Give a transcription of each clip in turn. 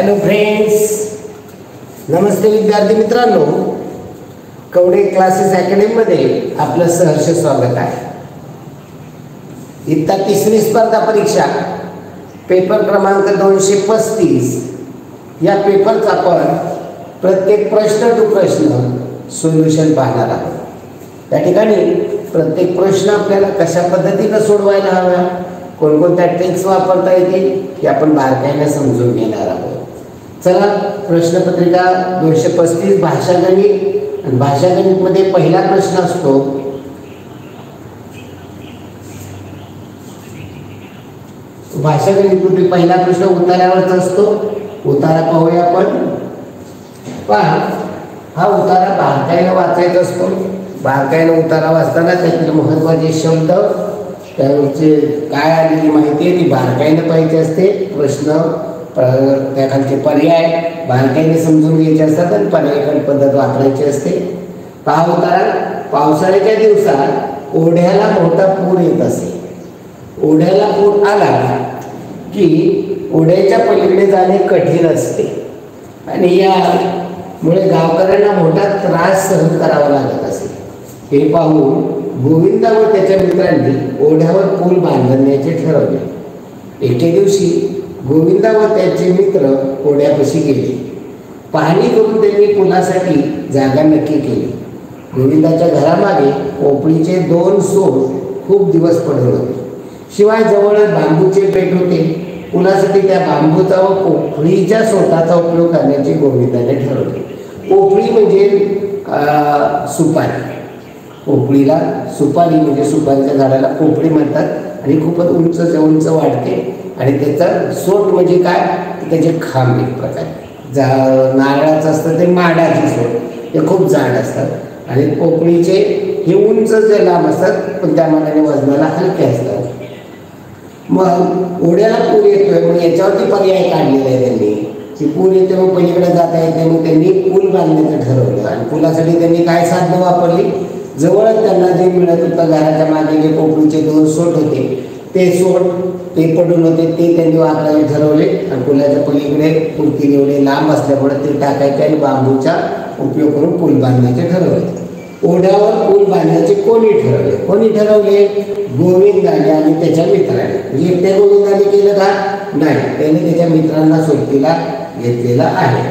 Hello friends, नमस्ते विद्यार्थी मित्रांनो. Kawade classes अकॅडमीमध्ये आपलं सहर्ष स्वागत आहे. इयत्ता 3री स्पर्धा परीक्षा पेपर क्रमांक 235 या पेपरचा आपण प्रत्येक प्रश्न टू प्रश्न सोल्युशन पाहणार आहोत. त्या ठिकाणी प्रत्येक प्रश्न आपल्याला कशा पद्धतीने सोडवायला हवा, कोणकोणत्या ट्रिक्स वापरता येतील हे आपण बारकाईने समजून घेणार आहोत. चला, प्रश्नपत्रिका 235 भाषा गणित. आणि भाषा गणितमध्ये पहिला प्रश्न असतो भाषा गणितमध्ये पहिला प्रश्न उतार्यावरच असतो. उतारा पाहूया आपण. पहा, हा उतारा बारकाईने वाचायचा असतो. बारकाईने उतारा वाचताना त्यातील महत्त्वाचे शब्द, त्यावरचे काय आलेली माहिती आहे ती बारकाईने पाहिजे असते. प्रश्न त्याखालचे पर्याय बारकाईने समजून घ्यायचे असतात आणि पर्यायी पद्धत वापरायची असते. पहा उतारा. पावसाळ्याच्या दिवसात ओढ्याला मोठा पूर येत असे. ओढ्याला पूर आला की ओढ्याच्या पलीकडे जाणे कठीण असते आणि यामुळे गावकऱ्यांना मोठा त्रास सहन करावा लागत असे. हे पाहून गोविंदा व त्याच्या मित्रांनी ओढ्यावर पूल बांधण्याचे ठरवले. एके दिवशी गोविंदा व त्याचे मित्र ओढ्यापाशी गेले. पाहणी करून त्यांनी पुलासाठी जागा नक्की केली. गोविंदाच्या घरामागे पोपळीचे 2 सोड खूप दिवस पडले होते. शिवाय जवळच बांबूचे पेट होते. पुलासाठी त्या बांबूचा व पोपळीच्या सोटाचा उपयोग करण्याचे गोविंदाने ठरवले. पोपळी म्हणजे सुपारी. पोपळीला सुपारी म्हणजे सुपारीच्या झाडाला पोपळी म्हणतात आणि खूपच उंच उंच वाढते. आणि त्याचा सोट म्हणजे काय, त्याचे खांब एक प्रकारे नारळाचं असतं ते माडाचे सोट, ते खूप जाड असतात. आणि पोपळीचे हे उंच जे लांब असतात पण त्या मानाने वजनाला हलके असतात. मग ओढ्याला पूर येतोय, मग याच्यावरती पर्याय काढलेला आहे त्यांनी की पूर येते मग पलीकडे जाता येत नाही. मग त्यांनी पूल बांधण्याचं ठरवलं आणि पुलासाठी त्यांनी काय साधनं वापरली. जवळच त्यांना जे मिळत होतं घराच्या मागे जे पोपळीचे 2 सोट होते ते सोट ते पडून होते ते त्यांनी वापरायचे ठरवले. आणि पुलाच्या पलीकडे पुरती एवढे लांब असल्यामुळे ते टाकायचे आणि बांबूचा उपयोग करून पूल बांधण्याचे ठरवले. ओढ्यावर पूल बांधण्याचे कोणी ठरवले? गोविंदाने आणि त्याच्या मित्राने. म्हणजे एकट्या गोविंदाने केलं का? नाही, त्याने त्याच्या मित्रांना सोबतीला घेतलेला आहे.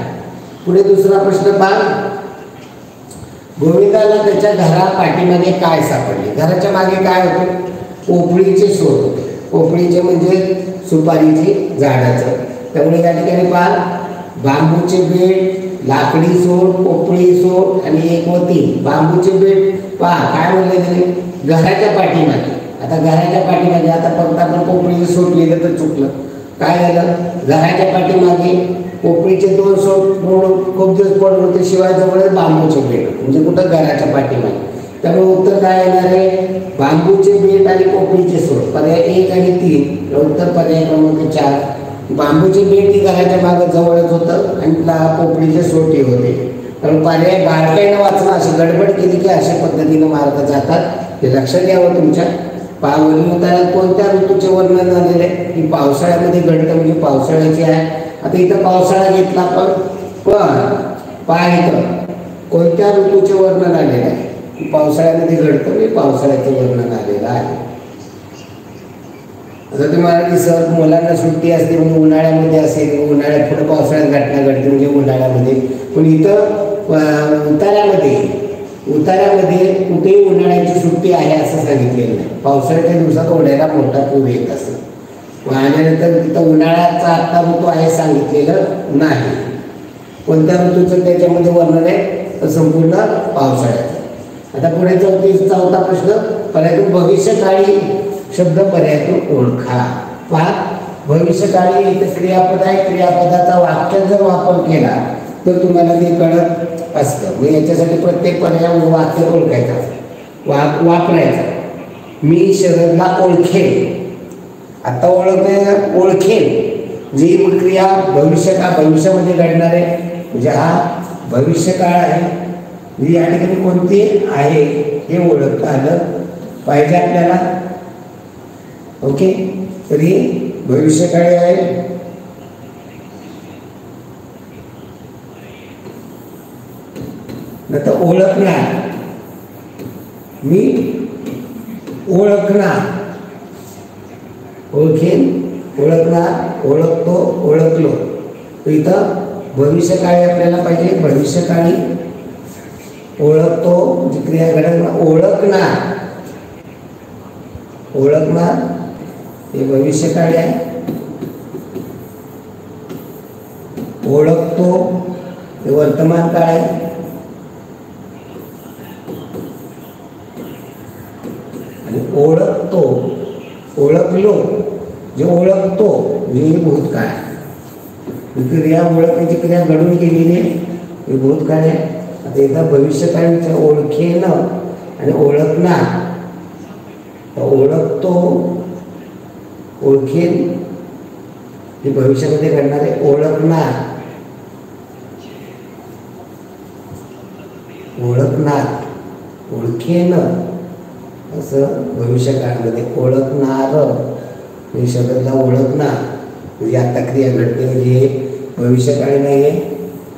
पुढे दुसरा प्रश्न पहा. गोविंदाला त्याच्या घरा पाठीमागे काय सापडले? घराच्या मागे काय होते? पोपळीचे सोड होते. पोपळीचे म्हणजे सुपारीचे झाडाचं. त्यामुळे या ठिकाणी पहा, बांबूचे बेट, लाकडी सोड, पोपळी सोड आणि 1 व 3 बांबूचे बेट. पहा काय म्हणले त्याने, घराच्या पाठीमागे. आता घराच्या पाठीमागे आता फक्त आपण पोपळीचे सोड लिहिलं तर चुकलं. काय झालं, घराच्या पाठीमागे पोपळीचे 2 सोड खूप दिवस पडून होते. शिवाय जवळ बांबूचे बेट म्हणजे कुठं, घराच्या पाठीमागे. त्यामुळे उत्तर काय येणार आहे, बांबूचे बेट आणि पोपळीचे सोड. पर्याय 1 आणि 3. उत्तर पर्याय क्रमांक 4. बांबूचे बेट ही घराच्या मागे जवळच होतं आणि पोपळीचे सोड होते. तर पर्याय बारकाईनं वाचणं, अशी गडबड केली की अशा पद्धतीनं मार्क जातात. हे लक्षात घ्यावं तुमच्या. उतार्यात कोणत्या ऋतूचे वर्णन झालेलं आहे की पावसाळ्यामध्ये घडतं, म्हणजे पावसाळ्याची आहे. आता इथं पावसाळा घेतला पण पहा इथं कोणत्या ऋतूचे वर्णन आलेलं आहे. पावसाळ्यामध्ये घडतं म्हणजे पावसाळ्याचे वर्णन आलेलं आहे. आता तुम्हाला सर मुलांना सुट्टी असते म्हणजे उन्हाळ्यामध्ये असेल, उन्हाळ्यात पुढे पावसाळ्यात घटना घडते म्हणजे उन्हाळ्यामध्ये. पण इथं उतार्यामध्ये कुठेही उन्हाळ्याची सुट्टी आहे असं सांगितलेलं नाही. पावसाळ्याच्या दिवसात ओढ्याला मोठा पूर येत असतो. आल्यानंतर तिथं उन्हाळ्याचा आत्ता ऋतू आहे सांगितलेलं नाही. कोणत्या ऋतूचं त्याच्यामध्ये वर्णन आहे तर संपूर्ण पावसाळ्याचं. आता पुढे 4था प्रश्न. पर्यायातून भविष्यकाळी शब्द पर्यायातून ओळखा. पहा, भविष्यकाळी इथे क्रियापद आहे. क्रियापदाचा वाक्यात जर वापर केला तर तुम्हाला ते कळत असतं. मग याच्यासाठी प्रत्येक पर्याय वाक्य ओळखायचा, वापरायचा. मी शरदला ओळखेल. आता ओळखेल जी क्रिया भविष्यामध्ये घडणार आहे म्हणजे हा भविष्यकाळ आहे. या ठिकाणी कोणती आहे हे ओळखता आलं पाहिजे आपल्याला. ओके, तर ही भविष्यकाळी आहे. नंतर ओळखणार, मी ओळखणार, ओळखेन, ओळखणार, ओळखतो, ओळखलो. इथं भविष्यकाळी आपल्याला पाहिजे. भविष्यकाळी ओळखतो जी क्रिया घडणार, ओळखणार, ओळखणार हे भविष्यकाळी आहे. ओळखतो हे वर्तमान काळ आहे. आणि ओळखतो, ओळखलो जे ओळखतो हे भूतकाळ. क्रिया ओळखण्याची क्रिया घडून गेलेली हे भूतकाळ आहे. आता एकदा भविष्यकाळीच्या ओळखेन आणि ओळखणार, ओळखतो, ओळखेन हे भविष्यामध्ये घडणारे, ओळखणार, ओळखणार, ओळखेन असं भविष्यकाळामध्ये. ओळखणार म्हणजे शब्दाला ओळखणार म्हणजे आता क्रिया घडते, म्हणजे भविष्यकाळी नाही आहे,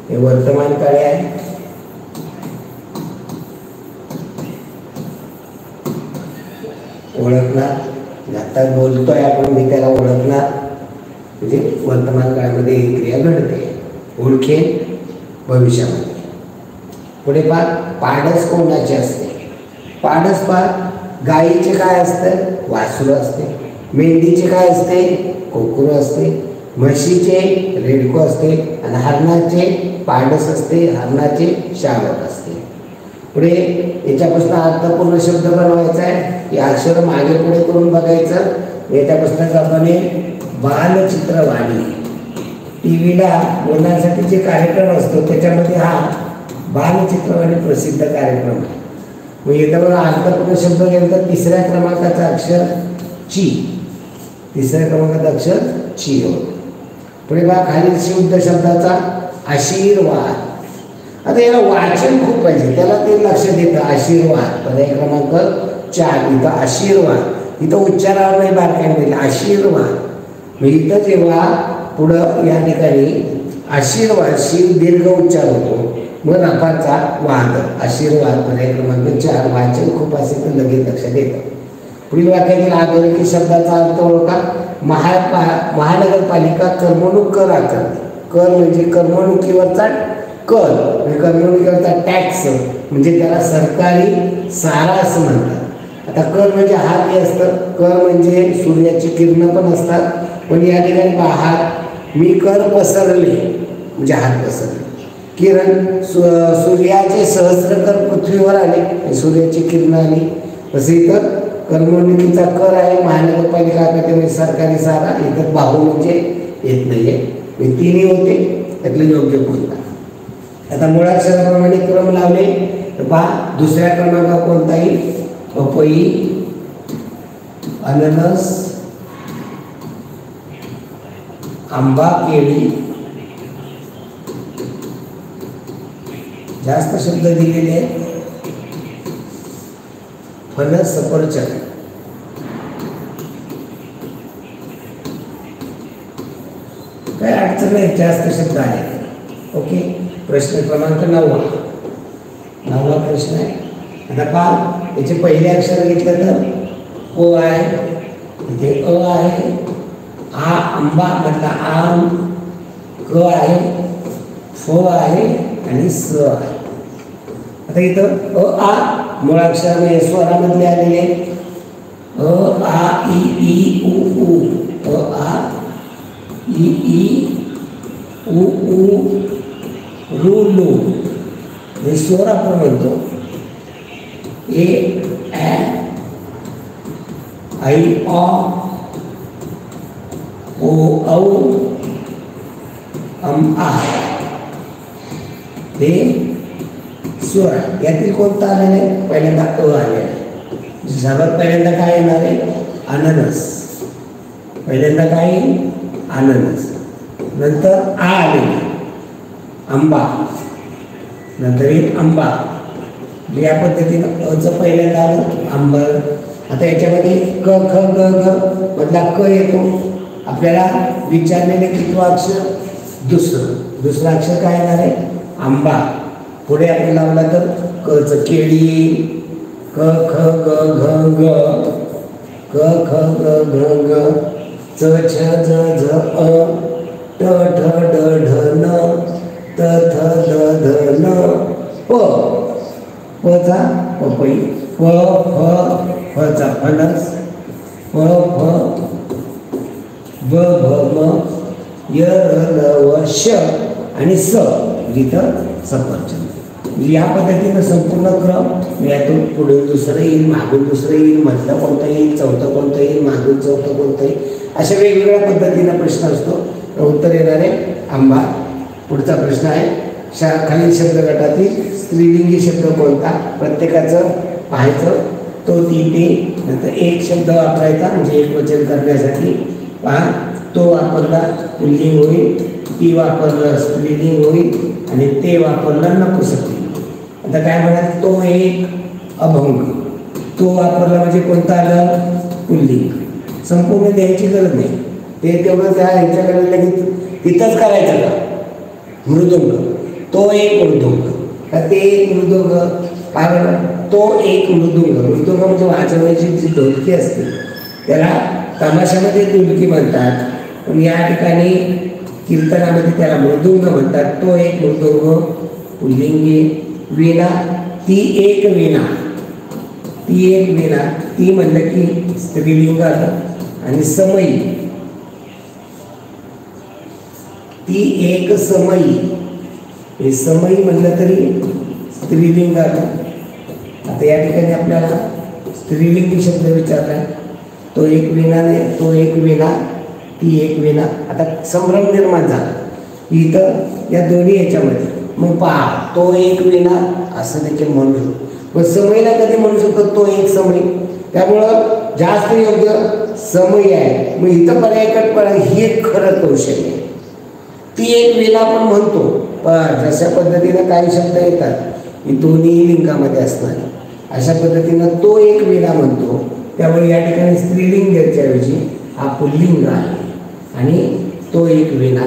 हे वर्तमान काळी आहे. ओळखणार आता बोलतोय आपण, मी त्याला ओळखणार म्हणजे वर्तमान काळामध्ये ही क्रिया घडते. ओळखे भविष्यामध्ये. पुढे पाडस कोणाचे असते? पाडस गायीचे काय असतं? वासरू असते. मेंढीचे काय असते? कोकरू असते. म्हशीचे रेडको असते. आणि हरणाचे पाडस असते. हरणाचे शावक असते. पुढे याच्यापासून अर्थपूर्ण शब्द बनवायचा आहे. हे अक्षर मागे पुढे करून बघायचं. याच्यापासूनच आपण बालचित्रवाणी, टी व्हीला बोलण्यासाठी जे कार्यक्रम असतो त्याच्यामध्ये हा बालचित्रवाणी प्रसिद्ध कार्यक्रम आहे. मग याच्यावर अर्थपूर्ण शब्द गेला तर तिसऱ्या क्रमांकाचं अक्षर ची, तिसऱ्या क्रमांकाचं अक्षर ची होतं. पुढे खालील शुद्ध शब्दाचा आशीर्वाद. आता याला वाचन खूप पाहिजे, त्याला ते लक्ष देतं. आशीर्वाद पर्याय क्रमांक 4. इथं आशीर्वाद, इथं उच्चारावर नाही बारकाईमध्ये आशीर्वाद. मग इथं जेव्हा पुढं या ठिकाणी आशीर्वाद शीर दीर्घ उच्चार होतो, मग नफाचा वाद. आशीर्वाद पर्याय क्रमांक 4. वाचन खूप असेल तर लगेच लक्षात येतं. पुढील वाक्यातील अधोरेखित शब्दाचा अर्थ ओळखा. महानगरपालिका करमणूक कर आकारते. कर म्हणजे करमणुकीवरचा कर, म्हणजे करमणुकीवरचा टॅक्स, म्हणजे त्याला सरकारी सारा असं म्हणतात. आता कर म्हणजे हात हे असतं. कर म्हणजे सूर्याची किरणं पण असतात. पण या ठिकाणी हात, मी कर पसरले म्हणजे हात पसरले. किरण सूर्याचे सहस्रकर पृथ्वीवर आले, सूर्याची किरणं आली. तसं इथं करमणुकीचा कर आहे. महानगरपालिका आकारते म्हणजे सरकारी सारा. इथं बाहू म्हणजे येत नाहीये. हे तिन्ही होते, त्यातले योग्य बोलतात. आता मुळाक्षराप्रमाणे क्रम लावले तर पहा, दुसऱ्या क्रमांकावर कोणता येईल? पपई, अननस, आंबा, केळी. जास्त शब्द दिलेले आहेत. फणस, सफरचंद. काय अडचण नाही, जास्त शब्द आहेत. ओके. प्रश्न क्रमांक 9वा प्रश्न आहे. आता पहा, याचे पहिले अक्षर घेतलं तर ओ आहे, इथे अ आहे. आ आंबा मधला आम, क आहे, फ आहे आणि स आहे. आता इथं अ आ मुळाक्षर स्वरामधले आलेले अ आ इ ई उ ऊ. अ आ इ ई उ ऊ रू लू हे स्वर आपण म्हणतो. ए ॲ आई ऑ ओ औ अम आ हे स्वर. यातील कोणता आलेला आहे? पहिल्यांदा अ आलेला आहे. सर्वात पहिल्यांदा काय येणार आहे? अननस. पहिल्यांदा काय? अननस. नंतर आ आलेली आंबा. नंतर येईल आंबा. या पद्धतीनं अचं पहिल्यांदा आलं आंबा. आता याच्यामध्ये क ख ग घ मधला क येतो. आपल्याला विचारलेले किती अक्षर? दुसरं अक्षर काय येणार आहे? आंबा. पुढे आपण लावला तर कच केळी, क ख ग घ ग, क ख ग घ ग, च छ ज झ अ, ट ठ ड ढ न, त थ द ध न, प, प चा पपई, प फ, फ चा फणस, प फ, ब भ म, य र ल व श आणि स जिथं सफरचंद. या पद्धतीनं संपूर्ण क्रम यातून पुढे दुसरं येईल, मागून दुसरं येईल, मधलं कोणतं येईल, चौथं कोणतं येईल, मागून चौथं कोणतं येईल, अशा वेगवेगळ्या पद्धतीनं प्रश्न असतो. उत्तर येणार आहे आंबा. पुढचा प्रश्न आहे खालील शब्द गटातील स्त्रीलिंगी शब्द कोणता, प्रत्येकाचं पाहायचं. तो ती ते नंतर एक शब्द वापरायचा म्हणजे एक वचन करण्यासाठी. पहा, तो वापरला पुल्लिंग होईल, ती वापरलं स्त्रीलिंग होईल आणि ते वापरलं नपुंसकलिंग. आता काय म्हणा, तो एक अभंग, तो वापरला म्हणजे कोणता आलं, पुल्लिंग. संपूर्ण द्यायची गरज नाही, ते तेवढं त्या ह्याच्याकडे लगेच तिथंच करायचं का. मृदुंग, तो एक मृदुंग, का ते एक मृदुंग, काय म्हणा, तो एक मृदुंग. मृदुंग म्हणजे वाजवण्याची जी ढोलकी असते त्याला तमाशामध्ये ढोलकी म्हणतात, पण या ठिकाणी कीर्तनामध्ये त्याला मृदुंग म्हणतात. तो एक मृदुंग पुल्लिंगी. वीणा, ती एक वीणा, ती एक वीणा, ती म्हणलं की स्त्रीलिंग आलं. आणि समई, ती एक समई, हे समई म्हणलं तरी स्त्रीलिंग आलं. आता या ठिकाणी आपल्याला स्त्रीलिंगी शब्द विचारला, तो एक वीणा नाही, तो एक वीणा, ती एक वीणा. आता संभ्रम निर्माण झाला इथं या दोन्ही याच्यामध्ये. मग पहा, तो एक वीणा असं देखील म्हणू शकतो, पण समयला कधी म्हणू शकतो, तो एक समय. त्यामुळं जास्त योग्य समय आहे. मग इथं पर्यायकट पडा, ही एक खरं कौशल्य आहे. ती एक वीणा पण म्हणतो, पण जशा पद्धतीनं काही शब्द येतात ही दोन्ही लिंगामध्ये असणार, अशा पद्धतीनं तो एक वीणा म्हणतो. त्यामुळे या ठिकाणी स्त्रीलिंग द्यायच्याऐवजी हा पुल्लिंग आहे. आणि तो एक वीणा,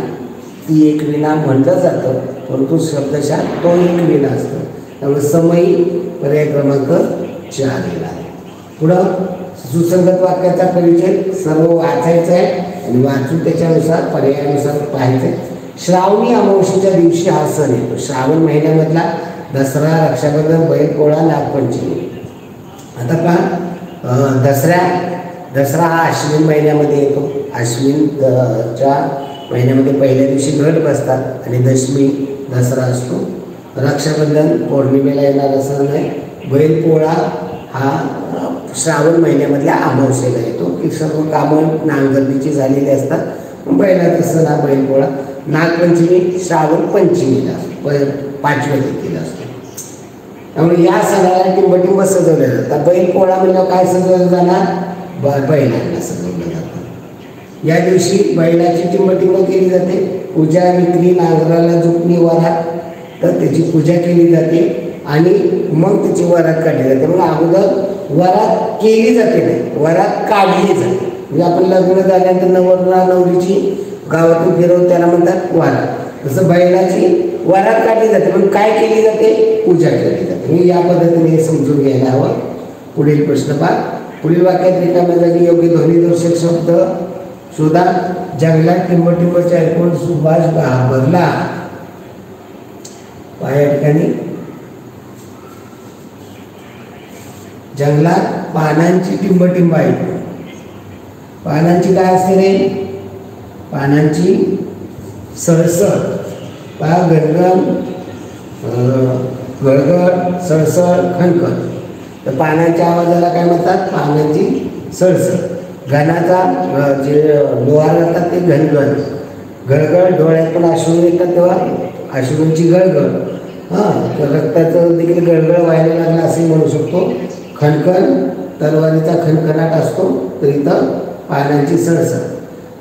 ती एक वीणा म्हटलं जातं, परंतु शब्दशः तो एक वीणा असतं. त्यामुळे समयी पर्याय क्रमांक 4 दिला आहे. पुढं सुसंगत वाक्याचा परिचय सर्व वाचायचं आहे आणि वाचून त्याच्यानुसार पर्यायानुसार पाहायचं आहे. श्रावणी अमावस्येच्या दिवशी हा सण येतो. श्रावण महिन्यामधला दसरा, रक्षाबंधन, बैलपोळा, नागपंचमी. आता पहा, दसरा हा अश्विन महिन्यामध्ये येतो. अश्विनच्या महिन्यामध्ये पहिल्या दिवशी घट बसतात आणि दशमी दसरा असतो. रक्षाबंधन पौर्णिमेला येणारा सण आहे. बैलपोळा हा श्रावण महिन्यामधल्या अमावस्येला येतो, की सर्व कामं नांगरणीची झालेली असतात. बैलाचा सण हा बैलपोळा. नागपंचमी श्रावण पंचमीला, 5व्या तिथीला असतो. त्यामुळे या सणाला टिंबटिंब सजवलं जातं. बैलपोळा म्हणजे काय सजवलं जाणार, बैलांना सजवलं जातं. या दिवशी बैलाची टिंबटिंब केली जाते. पूजा, विक्री, नांगराला जुपणी, वरात, तर त्याची पूजा केली जाते आणि मग त्याची वरात काढली जाते. म्हणजे अगोदर वरात केली जाते नाही, वरात काढली जाते. म्हणजे आपण लग्न झाल्यानंतर नवरला नवरीची गावातून फिरवून त्याला म्हणतात वरात. तसं बैलाची वरात काढली जाते, पण काय केली जाते, पूजा केली जाते. मी या पद्धतीने हे समजून घ्यायला हवं. पुढील प्रश्न पहा. पुढील वाक्यात रिकाम्या जागी योग्य ध्वनिदर्शक शब्द शोधा. जंगलात टिंबटिंबचे ऐकून सुभाष घाबरला. या ठिकाणी जंगलात पानांची टिंबटिंब ऐकून, पानांची काय असते रे, पानांची सळसळ. पहा, गणगण, गळगळ, सळसळ, खणखण. तर पानांच्या आवाजाला काय म्हणतात, पानांची सळसळ. घनाचा जे डोळा लागतात ते घनघण. गळगळ, डोळ्यात पण अश्रू येतात तेव्हा अश्रूंची गळगळ. तर रक्ताचं देखील गळगळ व्हायला लागलं असे म्हणू शकतो. खणखण, तलवारीचा खणखणाट असतो. तर इथं पानांची सळसळ.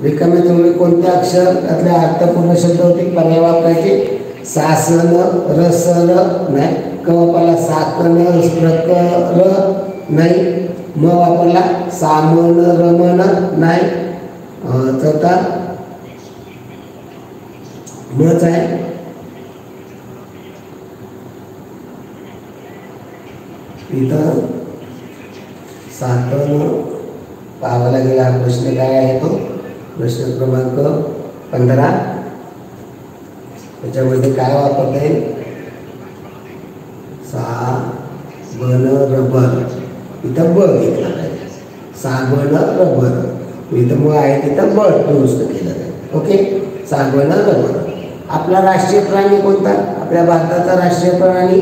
रिकाम्या तुम्ही कोणत्या अक्षर त्यातले अर्थपूर्ण शब्द होते, पर्याय वापरायचे. सासन, रसल नाही, क वापरला साकन, स्प्रकर नाही, म वापरला सामन, रमन नाही, चौथा मच आहे. इथं 7 पाहावा लागेल. हा प्रश्न काय आहे तो प्रश्न क्रमांक 15. त्याच्यामध्ये काय वापरता येईल? साबण रबर. इथं ब घेतला पाहिजे. साबण रबर. इथं म आहे तिथं ब दुरुस्त केलं जाईल. ओके. साबण रबर. आपला राष्ट्रीय प्राणी कोणता? आपल्या भारताचा राष्ट्रीय प्राणी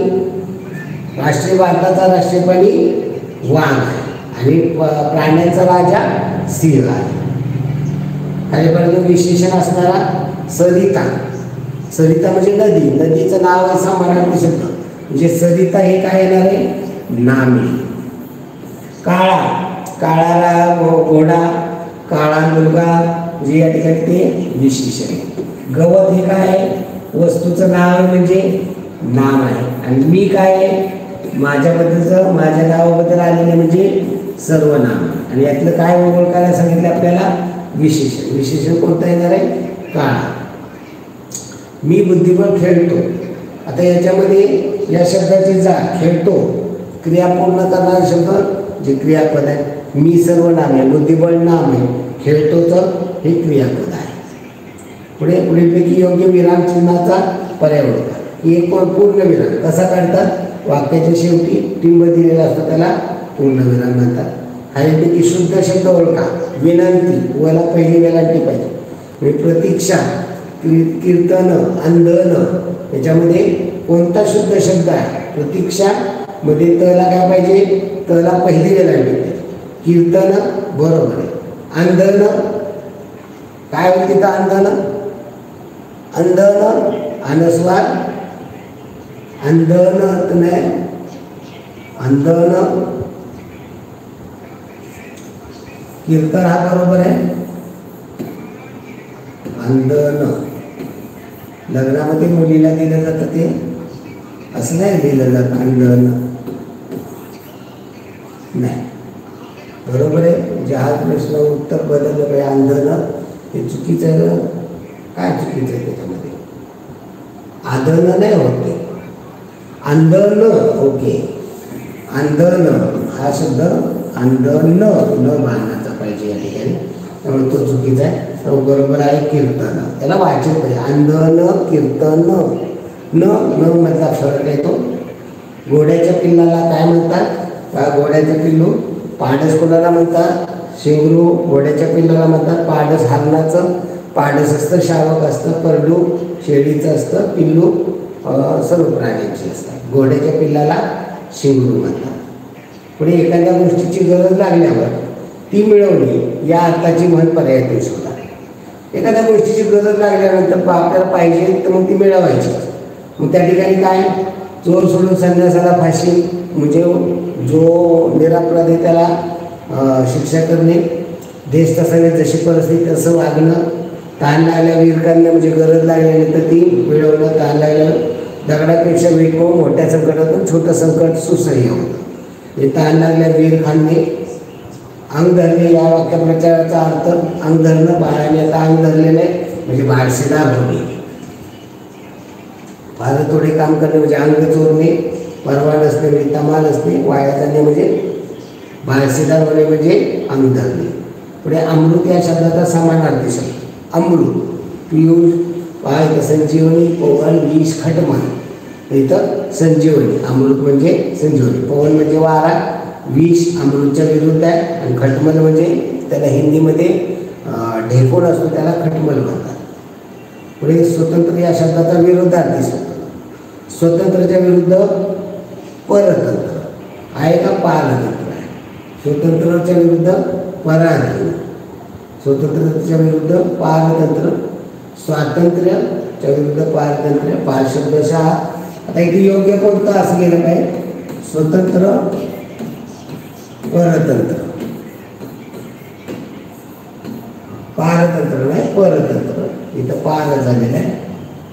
भारताचा राष्ट्रीय प्राणी वाघ आहे आणि प्राण्यांचा राजा सिंह आहे. खालीपर्यंत विशेषण असणारा सरिता. सरिता म्हणजे नदी. नदीचं नाव असा मराठी शब्द म्हणजे सरिता हे काय येणार आहे? नाम आहे. काळा. काळाला घोडा, काळा मुलगा म्हणजे या ठिकाणी ते विशेषण आहे. गवत हे काय आहे? वस्तूचं नाव म्हणजे नाम आहे. आणि मी काय आहे? माझ्याबद्दलचं माझ्या नावाबद्दल आलेलं म्हणजे सर्वनाम. आणि यातलं काय ओळखायला सांगितलं आपल्याला? विशेषण. विशेषण कोणतं येणार आहे? काळा. मी बुद्धिबळ खेळतो. आता याच्यामध्ये या शब्दाची जात खेळतो क्रिया पूर्ण करणारा शब्द जे क्रियापद आहे. मी सर्वनाम आहे, बुद्धिबळ नाम आहे, खेळतोचं हे क्रियापद आहे. पुढीलपैकी योग्य विराम चिन्हाचा पर्याय ओळखा. एक पूर्ण विराम कसा काढतात? वाक्याच्या शेवटी टिंब दिलेला असतो त्याला पूर्ण विराम म्हणतात. खालीलपैकी शुद्ध शब्द ओळखा. विनंती वला पहिली वेलांटी पाहिजे. प्रतीक्षा, कीर्तन, अंधन याच्यामध्ये कोणता शुद्ध शब्द आहे? प्रतीक्षा मध्ये तला काय पाहिजे? तला पहिली वेलांटी पाहिजे. कीर्तन बरोबर आहे. अंधन काय होईल तिथं? अंधन अंधन अनुस्वार अंधन नाही अंधन. कीर्तन हा बरोबर आहे. अंधन लग्नामध्ये मुलीला दिलं जातं ते असं नाही दिलं जातं. अंधन नाही बरोबर आहे. जहाज प्रश्न उत्तर बदललं पाहिजे. अंधन हे चुकीचं आहे. काय चुकीचं आहे त्याच्यामध्ये? आदन नाही होते. अंधन. ओके. अंधन हा शब्द अंधन न बांधण्याचा पाहिजे या ठिकाणी, त्यामुळे तो चुकीचा आहे. तर बरोबर आहे कीर्तन. त्याला वाचन पाहिजे. अंधन कीर्तन. न मधला फरक आहे तो. घोड्याच्या पिल्लाला काय म्हणतात? का घोड्याचं पिल्लू पाडस कोणाला म्हणतात? शेंगरू घोड्याच्या पिल्लाला म्हणतात. पाडस हरणाचं पाडस असतं, शावक असतं, परडू शेळीचं असतं, पिल्लू सर्व प्राण्यांची असतात. घोड्याच्या पिल्लाला शेंगरू म्हणतात. पुढे एखाद्या गोष्टीची गरज लागल्यावर ती मिळवली या अर्थाची म्हण पर्यायातून शोधा. एखाद्या गोष्टीची गरज लागल्यानंतर आपल्याला पाहिजे तर मग ती मिळवायची. मग त्या ठिकाणी काय? चोर सोडून संन्यासाला फाशी म्हणजे जो निरपराध आहे त्याला शिक्षा करणे. देश तसा जशी परिस्थिती तसं वागणं. ताण लागल्या वीर काढणं म्हणजे गरज लागल्यानंतर ती मिळवणं. ताण लागलं दगडापेक्षा वीट होऊन मोठ्या संकटातून छोटं संकट सुसह्य होतं. हे ताण लागल्या वीर खाणे. अंग धरणे या वाक्यप्रचाराचा अर्थ अंग धरणं. बाळाने आता अंग धरलेलं आहे म्हणजे बाळशीदार होणे. फार थोडे काम करणे म्हणजे अंग चोरणे. परवा नसणे म्हणजे तमा नसणे. वाया जाणे म्हणजे बाळशीदार होणे म्हणजे अंग धरणे. पुढे अमृत या शब्दाचा समानार्थी शब्द अमृत. पियूष पाय संजीवनी पवन विष खटमल. इथं संजीवनी अमृत म्हणजे संजीवनी. पवन म्हणजे वारा. विष अमृतच्या विरुद्ध आहे. आणि खटमल म्हणजे त्याला हिंदीमध्ये ढेकूण असतो त्याला खटमल म्हणतात. पुढे स्वतंत्र या शब्दाचा विरोधार्थी शब्द. स्वतंत्रच्या विरुद्ध परतंत्र आहे का? पारतंत्र आहे. स्वतंत्राच्या विरुद्ध पराधीन. स्वतंत्रतेच्या विरुद्ध पारतंत्र. स्वातंत्र्याच्या विरुद्ध पारतंत्र्य. पार शब्दशः आता इथे योग्य कोणतं असं गेलं पाहिजे? स्वतंत्र परतंत्र. पारतंत्र नाही परतंत्र. इथं पार झालेलं आहे.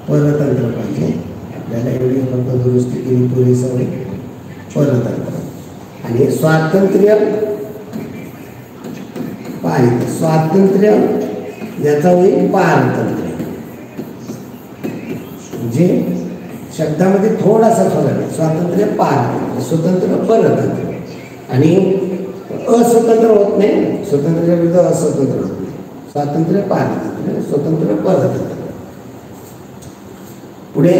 परतंत्र पाहिजे आपल्याला. एवढी फक्त दुरुस्ती केली पुरेसं होईल. परतंत्र. आणि स्वातंत्र्य पाहिजे. स्वातंत्र्य याचा होईल पारतंत्र्य. म्हणजे शब्दामध्ये थोडासा फरक आहे. स्वातंत्र्य पारतंत्र्य, स्वतंत्र परतंत्र आणि अस्वतंत्र होत नाही. स्वतंत्राच्या विरुद्ध अस्वतंत्र होत नाही. स्वातंत्र्य पारतंत्र्य, स्वतंत्र परतंत्र. पुढे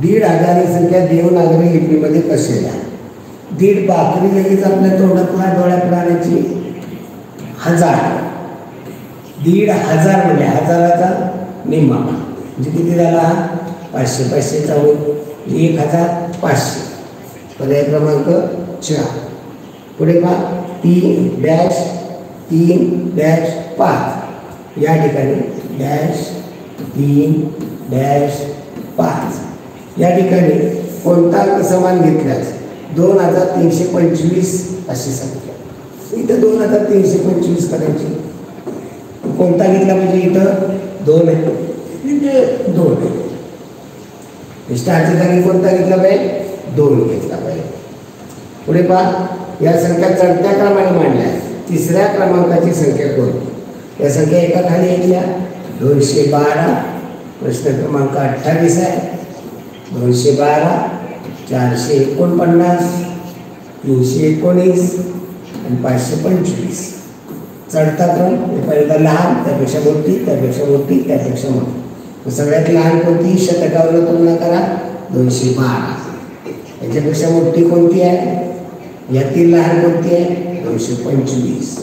1,500 ही संख्या देवनागरी लिपीमध्ये कशी आहे? 1.5 बाकरी लगेच आपल्या तोंडातला डोळ्यात आणायची. 1000, 1,500 म्हणजे 1000चा निम्मा म्हणजे किती झाला? 500. 500चा होईल 1,500. पर्याय क्रमांक 4. पुढे पहा 3-3-5 या ठिकाणी -3-5 या ठिकाणी कोणता अंक समान घेतल्यास 2,325 अशी संख्या. इथं 2,325 करायची. कोणता घेतला म्हणजे इथं 2 आहे, इथे 2 आहे. स्टारच्या जागी कोणता घेतला पाहिजे? 2 घेतला पाहिजे. पुढे पहा या संख्या चढत्या क्रमाने मांडल्या. 3ऱ्या क्रमांकाची संख्या कोणती? या संख्या एका खाली येतल्या. 212. प्रश्न क्रमांक 28 आहे. 212, 449, 319 आणि 525. चढता क्रम पहिल्यांदा लहान, त्यापेक्षा मोठी, त्यापेक्षा मोठी, त्यापेक्षा मोठी. सगळ्यात लहान कोणती? शतकावर तुलना करा. 212. याच्यापेक्षा मोठी कोणती आहे? यातील लहान कोणती आहे? 225.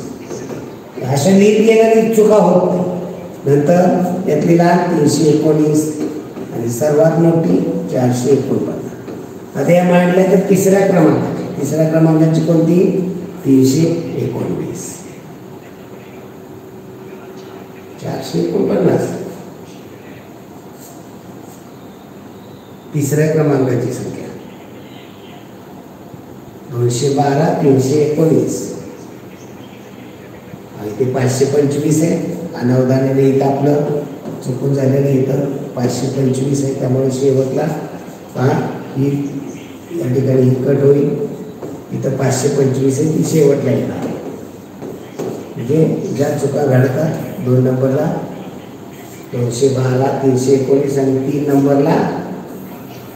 अशा लिहित गेल्याने चुका होत नाही. नंतर यातली लहान 319 आणि सर्वात मोठी 449. आता या मांडल्या तर 3ऱ्या क्रमांकाची. 3ऱ्या क्रमांकाची कोणती? 319. 449 3ऱ्या क्रमांकाची संख्या. 212, 319 आणि ते 525 आहे. अनावधानाने इथं आपलं चुकून झालेलं इथं 525 आहे. त्यामुळे शेवटला पहा ही या ठिकाणी ही कट होईल. इथं 525 आहे, ती शेवटला येणार. म्हणजे ज्या चुका घडतात 2 नंबरला 212, 319 आणि 3 नंबरला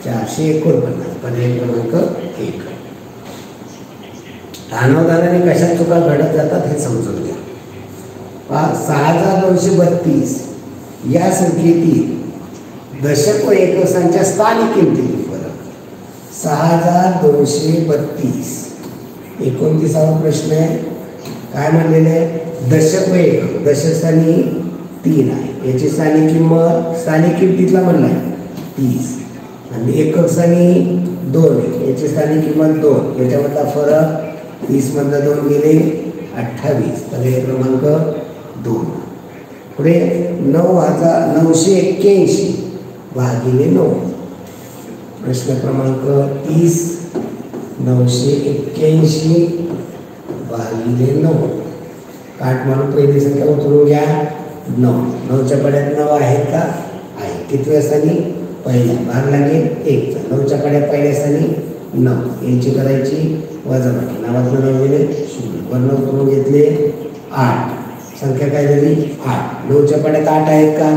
449. पर्याय क्रमांक 1. अनावधानाने कशा चुका घडत जातात हे समजून घ्या. 6,232 या संख्येतील दशक व एककांच्या स्थानिक किमतीतील फरक. 6,232. 29वा प्रश्न आहे. काय म्हणलेलं आहे? दशक व एकक. दशकस्थानी 3 आहे. याची स्थानिक किंमत स्थानिक किमतीतला म्हणला आहे 30 आणि एकक स्थानी 2 आहे. याची स्थानिक किंमत 2. याच्यामधला फरक 30 मधला 2 गेले 28. पर्याय क्रमांक 2. पुढे 9,981 भागिले 9. प्रश्न क्रमांक 30. 981 भागिले 9. काट म्हणून पहिली संख्या उतरून घ्या. 9. 9च्या पाड्यात 9 आहेत का? आहे. कितव्या स्थानी? पहिल्या. भाग लागेल 1चा. 9च्या पाड्यात पहिल्या स्थानी 9. यांची करायची वजाबाकी. 9 गेले 0. वर्ण उतरून घेतले 8. संख्या काय झाली? 8. 9च्या पाड्यात 8 आहेत का?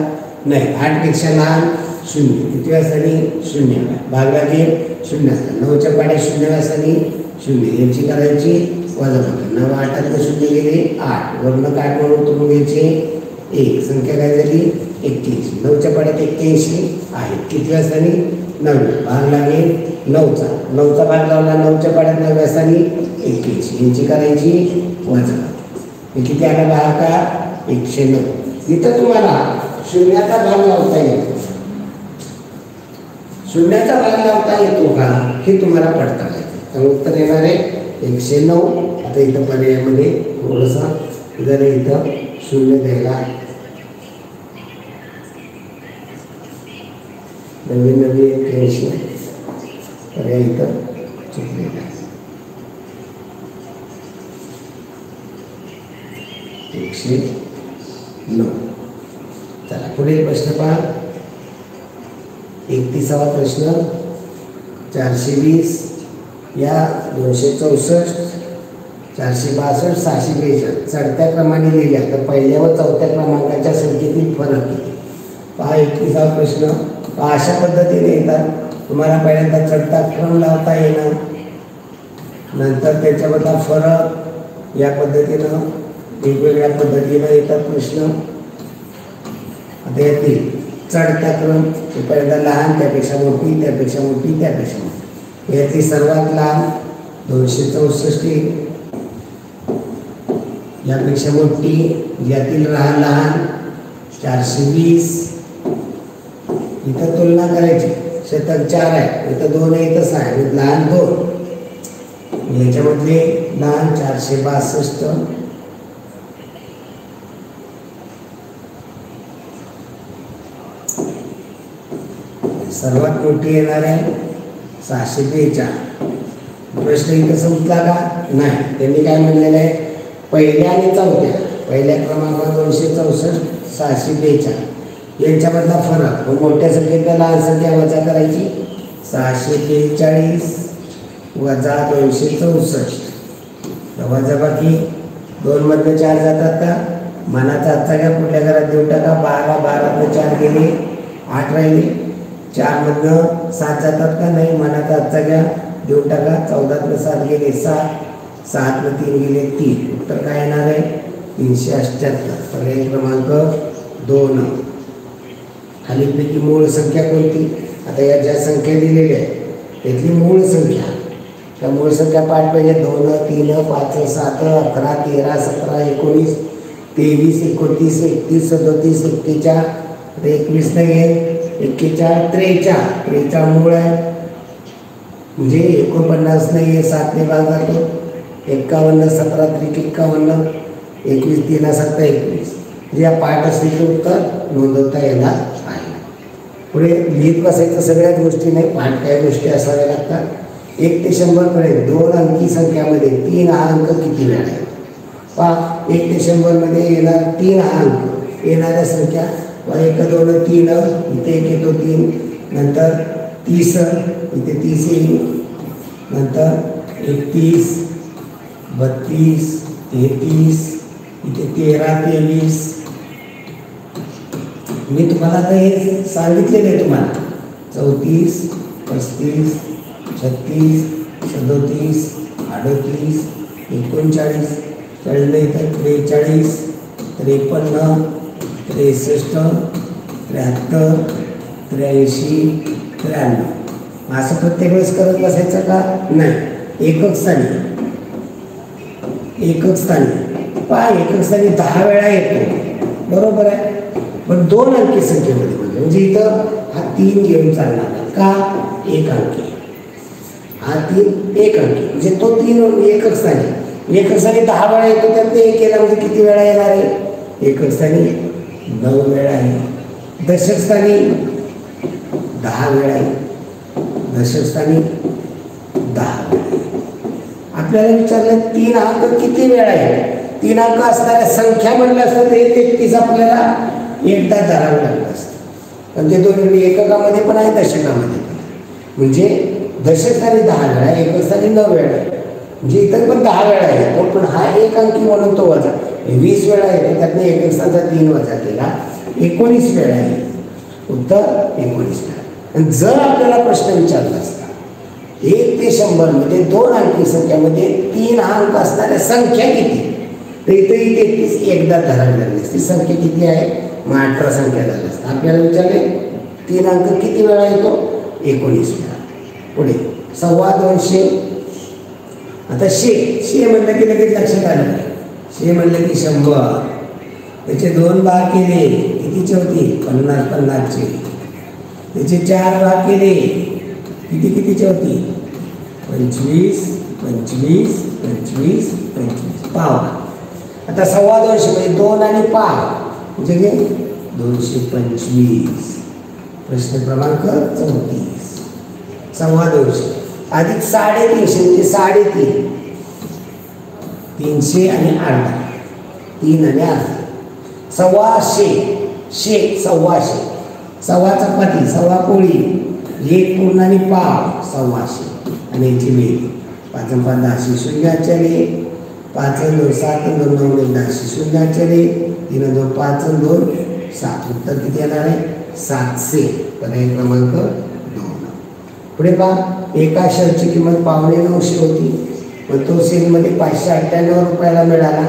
नाही. 8 पेक्षा लहान 0. कितव्या स्थानी? 0. भाग लागेल 0. 9च्या पाड्यात 0व्या स्थानी 0. यांची करायची वजाबाकी. 9 8 0 गेले 8. वर्ण काट म्हणून उतरून घ्यायचे 1. संख्या काय झाली? 81. 9च्या पाड्यात 81 आहे. कितव्या स्थानी? 9. भाग लागेल 9चा. 9चा भाग लावला 9च्या पाड्यात 9व्या स्थानी 81. यांची करायची वजाबाकी. हे किती आला? भागाकार 109. इथं तुम्हाला शून्याचा भाग लावता येतो. शून्याचा भाग लावता येतो का हे तुम्हाला पडता येते. तर उत्तर येणार आहे 109. आता इथं पर्यायामध्ये थोडंसं जर इथं 0 द्यायला नवीन 81 पर्याय इथं चुकलेला आहे. 109. चला पुढील प्रश्न पहा. 31वा प्रश्न. 420 या 264, 462, 642 चढत्या क्रमाने लिहिल्या तर पहिल्या व चौथ्या क्रमांकाच्या संख्येतील फरक किती? पहा 31वा प्रश्न. अशा पद्धतीने येतात. तुम्हाला पहिल्यांदा चढता क्रम लावता येणं, नंतर त्याच्यामधला फरक, या पद्धतीनं वेगवेगळ्या पद्धतीनं येतात प्रश्न. आता येतील चढता क्रम, पहिल्यांदा लहान, त्यापेक्षा मोठी, त्यापेक्षा मोठी, त्यापेक्षा मोठी. याची सर्वात लहान 264, यापेक्षा मोठी, यातील लहान 420. इथं तुलना करायची, शतक 4 आहे, इथं 2 आहे, इथं 6 आहे, लहान 2. याच्यामधले लहान 462. सर्वात मोठी येणार आहे 642. प्रश्न इथं संपला का? नाही. त्यांनी काय म्हणलेलं आहे, पहिल्या आणि चौथ्या, पहिल्या क्रमांकावर 264, 642 यांच्यामधला फरक. मोठ्या संख्येतल्या लहान संख्या वजा करायची. 642 वजा 264, वजा बाकी 2 मधनं 4 जातात का? मनाचा आजचा घ्या, कुठल्या घरात देऊन टाका. 12, 12 4 गेले, 8 राहिले. 4 मधनं 7 जातात का? नाही. मनाचा आजचा घ्या, देऊन टाका. 14 7 गेले 7, 7 3 गेले 3. उत्तर काय येणार आहे? 378. पर्याय क्रमांक 2. खालीपैकी मूळ संख्या कोणती? आता या ज्या संख्या दिलेल्या आहेत त्यातली मूळ संख्या, त्या मूळ संख्या पाठ पाहिजे. 2, 3, 5, 7, 11, 13, 17, 19, 23, 29, 31, 37, 41, 21 नाही आहे, 41, 43. 43 मूळ आहे, म्हणजे 49 नाही आहे, 7 ने भाग जातो. 51, 17 त्रिक 51, 21 3 7 21. या पाठ असलेले उत्तर नोंदवता येणार आहे. पुढे लिहित बसायचं सगळ्याच गोष्टी नाही, पाठ काही गोष्टी असाव्या लागतात. 1 ते 100 पर्यंत 2 अंकी संख्यामध्ये 3 हा अंक किती वेळा आहे? पहा, 1 ते 100 मध्ये येणार 3 हा अंक, येणाऱ्या संख्या 1 2 3, इथे 1 येतो 3, नंतर 30, इथे 30 येईल, नंतर 31, 32, 33, इथे 13, 23. मी तुम्हाला आता हे सांगितलेलं आहे तुम्हाला. 34, 35, 36, 37, 38, 39, 40 नाही तर 43, 53, 63, 73, 83, 93. असं प्रत्येक वेळेस करत बसायचं का? नाही. एकक स्थानी पहा, एकक स्थानी 10 वेळा येतो, बरोबर आहे. पण 2 अंकी संख्येमध्ये म्हणजे इथं हा 3 घेऊन चालणार नाही का? 1 अंकी, हा 3 1 अंकी, म्हणजे तो 3 एकक स्थानी 10 वेळा येतो, तर ते 1 केला म्हणजे किती वेळा येणार आहे? एकक स्थानी 9 वेळा आहे. दशक स्थानी 10 वेळा आहे, दशक स्थानी 10 वेळा. आपल्याला विचारलं 3 अंक किती वेळा आहे? 3 अंक असणाऱ्या संख्या म्हणलं असतं ते 33 आपल्याला एकदा धरावं लागलं असतं. पण ते दोन्ही एककामध्ये पण आहे, दशकामध्ये पण. म्हणजे दशकस्थानी 10 वेळा, एककस्थानी 9 वेळा, म्हणजे इतर पण 10 वेळा येतो. पण हा 1 अंकी म्हणून तो वजा 20 वेळा येतो, त्यातनं एककस्थानचा 3 वजा केला, 19 वेळा येतो. उत्तर 19 वेळा. आणि जर आपल्याला प्रश्न विचारला असता 1 ते 100 मध्ये 2 अंकी संख्यामध्ये 3 हा अंक असणाऱ्या संख्या किती, तर इथेही 33 एकदा धरावी लागली असती. संख्या किती आहे? मग 18 संख्या झाली असते. आपल्याला विचारले 3 अंक किती वेळा येतो? 19 वेळा. पुढे 250. आता शे म्हणलं की लगेच लक्षात आलं. शे म्हणलं की 100, त्याचे 2 भाग केले कितीचे होते? 50 50चे. त्याचे 4 भाग केले कितीचे होती? 25 25 25 25 पाव. आता 250 म्हणजे 2 आणि पाव म्हणजे 225. प्रश्न क्रमांक 34. 250 अधिक 350 म्हणजे 3.5, 300 आणि अर्धा, 3 आणि अर्धा. 1.25, सव्वा चपाती, सव्वा पोळी, 1 पूर्ण आणि पाव, 250. आणि याची वेळ 5 5 10 शून्य चले, 5 2 7 2 9 10 शून्य चले, 3 2 5 2 7. उत्तर किती येणार आहे? 700, पर्याय क्रमांक 2. पुढे पहा, एका शर्टची किंमत 950 होती, मग तो सेलमध्ये 598 रुपयाला मिळाला,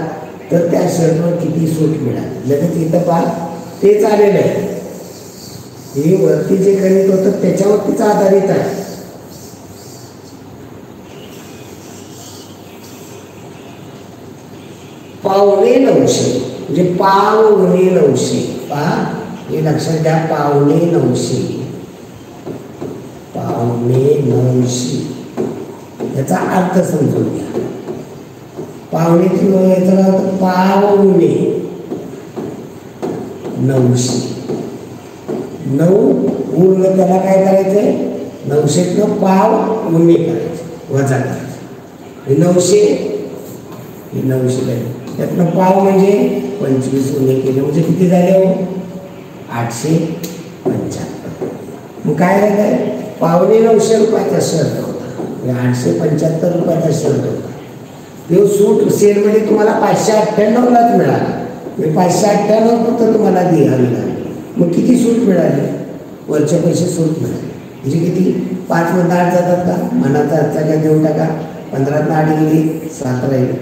तर त्या शर्टवर किती सूट मिळाली? लगेच इथं पहा तेच आलेलं आहे. हे वरती जे गणित होतं त्याच्यावरतीच आधारित आहे. पावणे 900 म्हणजे पावणे 900. पहा हे लक्षात घ्या, पावणे 900, पावणे 900 याचा अर्थ समजून घ्या. पावणेची याचा अर्थ पावणे 900. 9 पूर्ण त्याला काय करायचंय, 900तनं पाव उणे करायचे, वजा करायचे. 900 हे 900 झाले, त्यातनं पाव म्हणजे 25 उणे केले म्हणजे किती झाले हो? 875. मग काय झालं, पावणे 900 रुपयाचा शर्ट होता, 875 रुपयाचा शर्ट होता. तो सूट सेलमध्ये तुम्हाला 598लाच मिळाला. 598 फक्त तुम्हाला द्यावी लागली. मग किती सूट मिळाली? वरचे पैसे सूट मिळाले म्हणजे किती? 5 मधनं 8 जातात का? मनाचा आजचा काय देऊन टाका. 15तनं 8 गेली, 7 राहिले.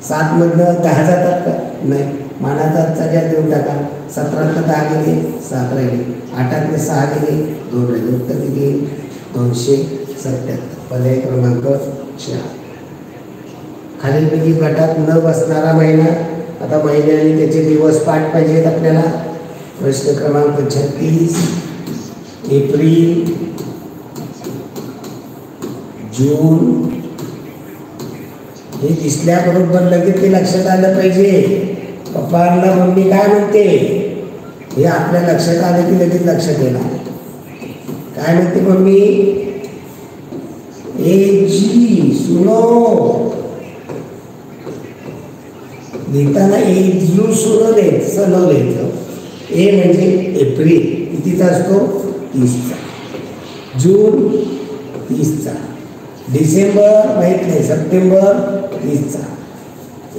7 मधनं 10 जातात का? नाही, मानाचा आजचा काय देऊन टाका. 17तनं 10 गेले, 7 राहिले. 8तनं 6 गेले, 2 राहिले. उत्तर किती? 277. पर्याय क्रमांक 4. खालीलपैकी गटात न बसणारा महिना. आता महिने आणि त्याचे दिवस पाठ पाहिजेत आपल्याला. प्रश्न क्रमांक 36. एप्रिल, जून हे दिसल्याबरोबर लगेच ते लक्षात आलं पाहिजे. पप्पांना मम्मी काय म्हणते हे आपल्या लक्षात आलं की लगेच लक्षात येणार. काय म्हणते मम्मी? ए जी सुनो. लिहिताना एजू सुनो लिहायचं. ए म्हणजे एप्रिल कितीचा असतो? 30चा. जून 30चा. डिसेंबर माहीत नाही, सप्टेंबर 30चा.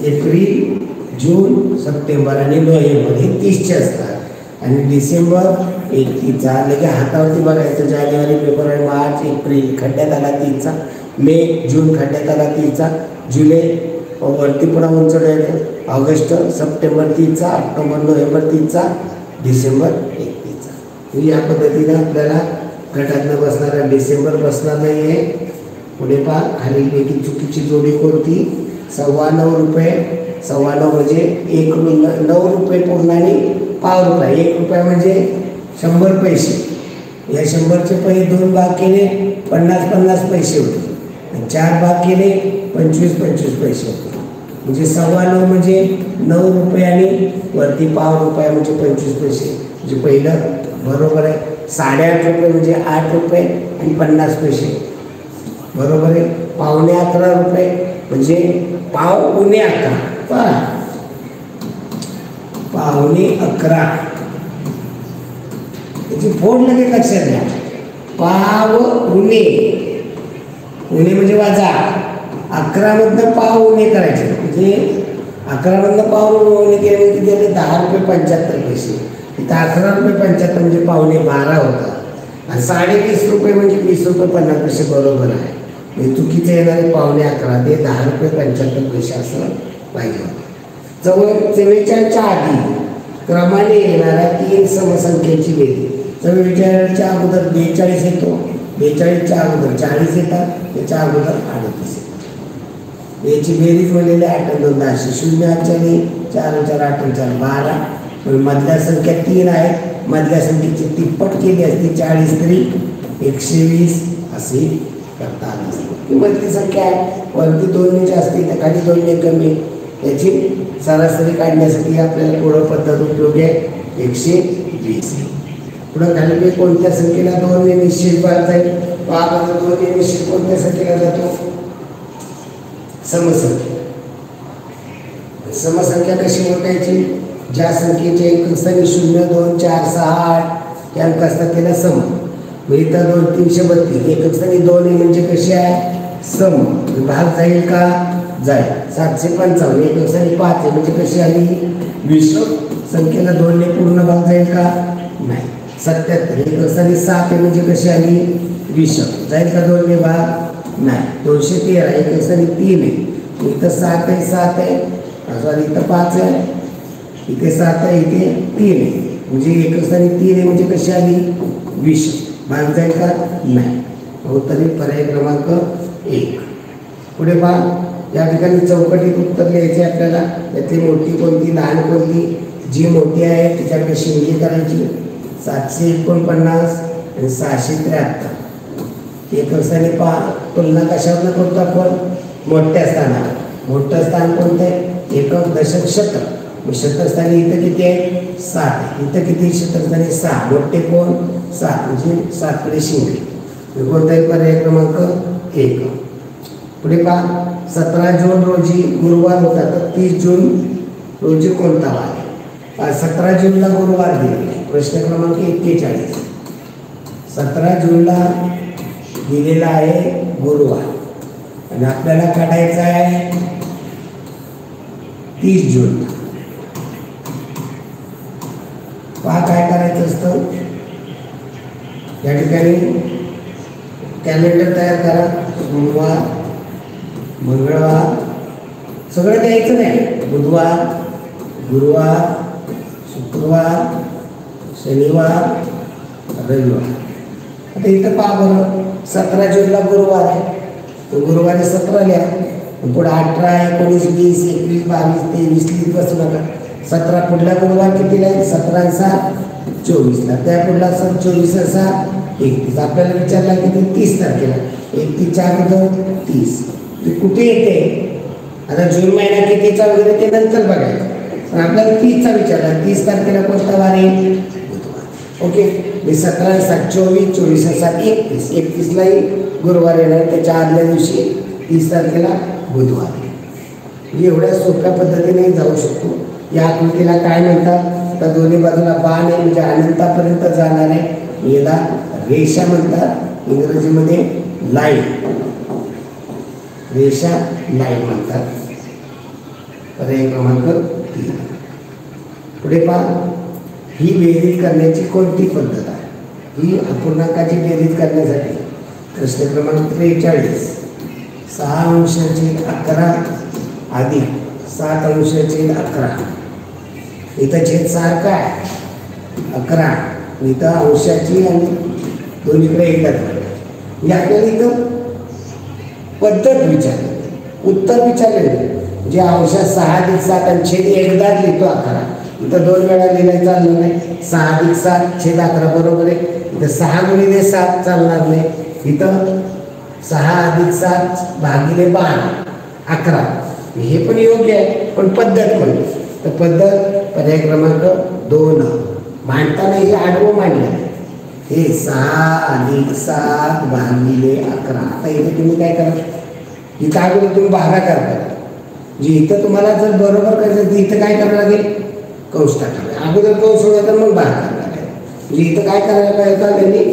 एप्रिल, जून, सप्टेंबर आणि नोव्हेंबर हे 30चे असतात. आणि डिसेंबर 31चा. लगे हातावरती बघायचं. जानेवारी, फेब्रुवारी, मार्च, एप्रिल खड्ड्यात आला 30चा. मे, जून खड्ड्यात आला 30चा. जुलै वरती पुन्हा उंचवलं. ऑगस्ट, सप्टेंबर 30चा. ऑक्टोबर, नोव्हेंबर 30चा. डिसेंबर 31चा. या पद्धतीने आपल्याला गटातनं बसणारा डिसेंबर बसणार नाही आहे. पुढे पहा, खालीलपैकी चुकीची जोडी कोणती? 9.25 रुपये. 9.25 म्हणजे 9 रुपये पूर्णाने पाव रुपये. 1 रुपया म्हणजे 100 पैसे. या 100चे पहिले 2 भाग केले 50-50 पैसे होते. 4 भाग केले 25-25 पैसे होते. म्हणजे 9.25 म्हणजे 9 रुपये आणि वरती पाव रुपये म्हणजे 25 पैसे. म्हणजे पहिलं बरोबर आहे. 8.5 रुपये म्हणजे 8 रुपये आणि 50 पैसे बरोबर आहे. 9.25 रुपये म्हणजे पाव उणे 11. पहा 9.11 याची फोड लगेच लक्षात घ्या. पाव उणे, उणे म्हणजे वाजा. 11 मधनं पाव उणे करायचे म्हणजे 11 मधनं पाव उणे केले म्हणजे त्याने 10 रुपये 75 पैसे. इथं 11 रुपये 75 म्हणजे 9.25 होता. आणि 20.5 रुपये म्हणजे 20 रुपये 50 पैसे बरोबर आहे. म्हणजे चुकीचं येणारे 9.11 ते 10 रुपये 75 पैसे असं पाहिजे होतं. 44च्या आधी क्रमाने येणाऱ्या 3 समसंख्येची बेरीज. 44च्या अगोदर 42 येतो, 42च्या अगोदर 40 येतात, त्याच्या अगोदर 38 येतात. याची बेरीज म्हणलेली 8-2-10. 0 8 4 4 8 4 12. पण मधल्या संख्या 3 आहेत. मधल्या संख्येची तिप्पट केली असती 40 तरी 120 असे करता आलं असतं. ही मधली संख्या आहे. वरती 2 जास्त तर खाली 2 कमी. याची सरासरी काढण्यासाठी आपल्याला पुढं पद्धत उपयोगी आहे 120. पुढं खाली कोणत्या संख्येला 2 ने निश्चित भाग जाईल? 2 ने निश्चित कोणत्या संख्येला जातो? समसंख्या. समसंख्या कशी ओळखायची? ज्या संख्येचे एक स्थानी 0 2 4 6 8 या अंक असतात त्याला सम. मग इथं 2 332 एक स्थानी 2 आहे म्हणजे कशी आहे? सम. भाग जाईल का? जाईल. 755 एक स्थानी 5 आहे म्हणजे कशी आली? विषम. संख्येला 2 ने पूर्ण भाग जाईल का? नाही. 77. एक असताना 7 आहे म्हणजे कशी आली 20. जाईल का 2 ने भाग नाही. 213. एक असताना 3 आहे इथं 7 आहे 7 आहे सॉरी इथं 5 आहे इथे 7 आहे इथे 3 आहे म्हणजे एक असताना 3 आहे म्हणजे कशी आली 20. भाग जाईल का नाही. उत्तर पर्याय क्रमांक 1. पुढे पहा या ठिकाणी चौकटीत उत्तर लिहायचे आपल्याला. यातली मोठी कोणती लहान कोणती. जी मोठी आहे तिच्याकडे शिंगे करायची. 749 आणि 673. एक असताना पहा तुलना कशावर करतो आपण मोठ्या स्थानावर. मोठं स्थान कोणतं आहे एकक दशक शतक. शतक स्थानी इथं किती आहे 7. इथं किती शतक स्थानी 6. मोठे कोण 7 म्हणजे 7 कडे शिंगे. कोणताही पर्याय क्रमांक 1. पुढे पहा 17 जून रोजी गुरुवार होता तर 30 जून रोजी कोणता वार. 17 जूनला गुरुवार दिलेला आहे. प्रश्न क्रमांक 41. 17 जूनला दिलेला आहे गुरुवार आणि आपल्याला काढायचा आहे 30 जून. पहा काय करायचं असतं या ठिकाणी कॅलेंडर तयार करा. सोमवार मंगळवार सगळं द्यायचं नाही. बुधवार गुरुवार शुक्रवार शनिवार रविवार. आता इथं पहा बरं 17 जूनला गुरुवार आहे गुरुवारी 17 लिहा. पुढे 18 19 20 21 22 23 लिहित बसू नका. 17 पुढला गुरुवार कितीला आहे 17 7 24ला. त्या पुढला सण 24 6 31. आपल्याला विचारला किती 30 तारखेला. 31 अगोदर 30 कुठे येते. आता जून महिना कितीचा वगैरे ते नंतर बघायचं पण आपल्याला 30चा विचारला. 30 तारखेला कोणता वार आहे बुधवार. ओके मी 17 7 24 24 7 31. 31लाही गुरुवार येणार त्याच्या आदल्या दिवशी 30 तारखेला बुधवार. म्हणजे एवढ्या सोप्या पद्धतीने जाऊ शकतो. या आकृतीला काय म्हणतात तर दोन्ही बाजूला बाण आहे म्हणजे अनंतापर्यंत जाणार आहे. याला रेषा म्हणतात इंग्रजीमध्ये लाईन. रेषा लाईन म्हणतात. पर्याय क्रमांक 3. पुढे पहा ही बेरीज करण्याची कोणती पद्धत आहे. ही अपूर्णांकाची बेरीज करण्यासाठी प्रश्न क्रमांक 43. 6 अंशाचे 11 अधिक 7 अंशाचे 11. इथं छेद सारखा आहे 11. इथं अंशाची आणि दोन्हीकडे एकदाच म्हणजे आपल्याला इथं पद्धत विचारली उत्तर विचारले जे अंशात 6 अधिक 7 आणि छेद एकदाच लिहितो 11. इथं 2 वेळा लिहिलं चालणार नाही. 6 अधिक 7 छेद 11 बरोबर आहे. इथं 6 गुणिले 7 चालणार नाही. इथं 6 अधिक 7 भागिले 12 11. हे पण योग्य आहे पण पद्धत म्हणते तर पद्धत पर्याय क्रमांक 2. मांडताना हे आडवं मांडलं हे 6 अधिक 7 भागिले 11. आता इथे तुम्ही काय करा इथं अगोदर तुम्ही भागाकार करा. म्हणजे इथं तुम्हाला जर बरोबर करायचं तर इथं काय करावं लागेल कंस टाकायला. अगोदर कंस होता तर मग भागाकार करायला. म्हणजे इथं काय करायला पाहिजे त्यांनी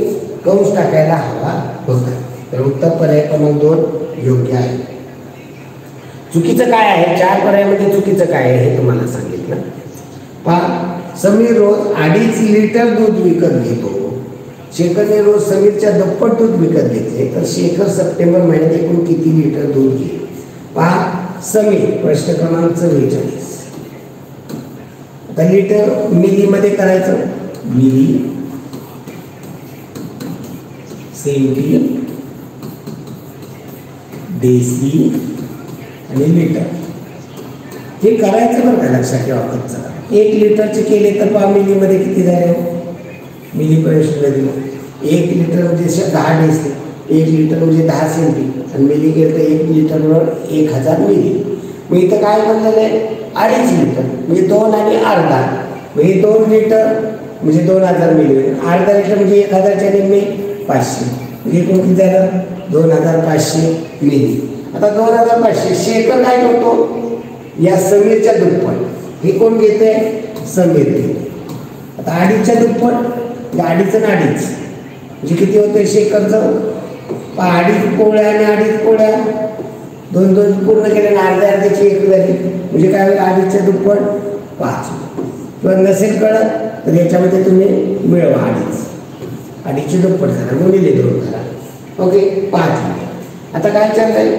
कंस टाकायला हवा होता. तर उत्तर पर्याय क्रमांक 2 योग्य आहे. चुकीचं काय आहे 4 पर्यायामध्ये चुकीचं काय आहे हे तुम्हाला सांगितलं. पहा समीर रोज 2.5 लिटर दूध विकत घेतो. शेखरने रोज समीरच्या दुप्पट दूध विकत घेतले तर शेखर सप्टेंबर महिन्यात एकूण किती लिटर दूध घेईल. पहा समीर प्रश्न क्रमांक 44. आता लिटर मिलीमध्ये करायचं. मिली सेंटी देसी आणि लिटर हे करायचं बरं का लक्षात ठेवा. कच्चा 1 लिटरचे केले तर पहा मिलीमध्ये किती झाले मिली प्रश्न दिलं. 1 लिटर म्हणजे 10 डेसी. 1 लिटर म्हणजे 10 सेंटी आणि मिली गेलं तर 1 लिटरवर 1000 मिली. मग इथं काय बनलेलं आहे 2.5 लिटर म्हणजे 2 आणि अर्धा म्हणजे 2 लिटर म्हणजे 2000 मिली. अर्धा लिटर म्हणजे 1000च्या निम्मे 500 म्हणजे एकूण किती झालं 2500 मिली. आता 2500 शेखर काय करतो या समीरच्या दुप्पट. हे कोण घेते समीर घेते. आता 2.5च्या दुप्पट 2.5 आणि 2.5 म्हणजे किती होते शेखरचं 2.5 पोळ्या आणि 2.5 पोळ्या 2 पूर्ण केले आणि अर्ध्या अर्ध्याची 1 झाली म्हणजे काय होईल 2.5च्या दुप्पट 5. किंवा नसेल कळत तर याच्यामध्ये तुम्ही मिळवा अडीचची दुप्पट करा, गुणिले 2 करा. ओके, 5. आता काय चाललंय,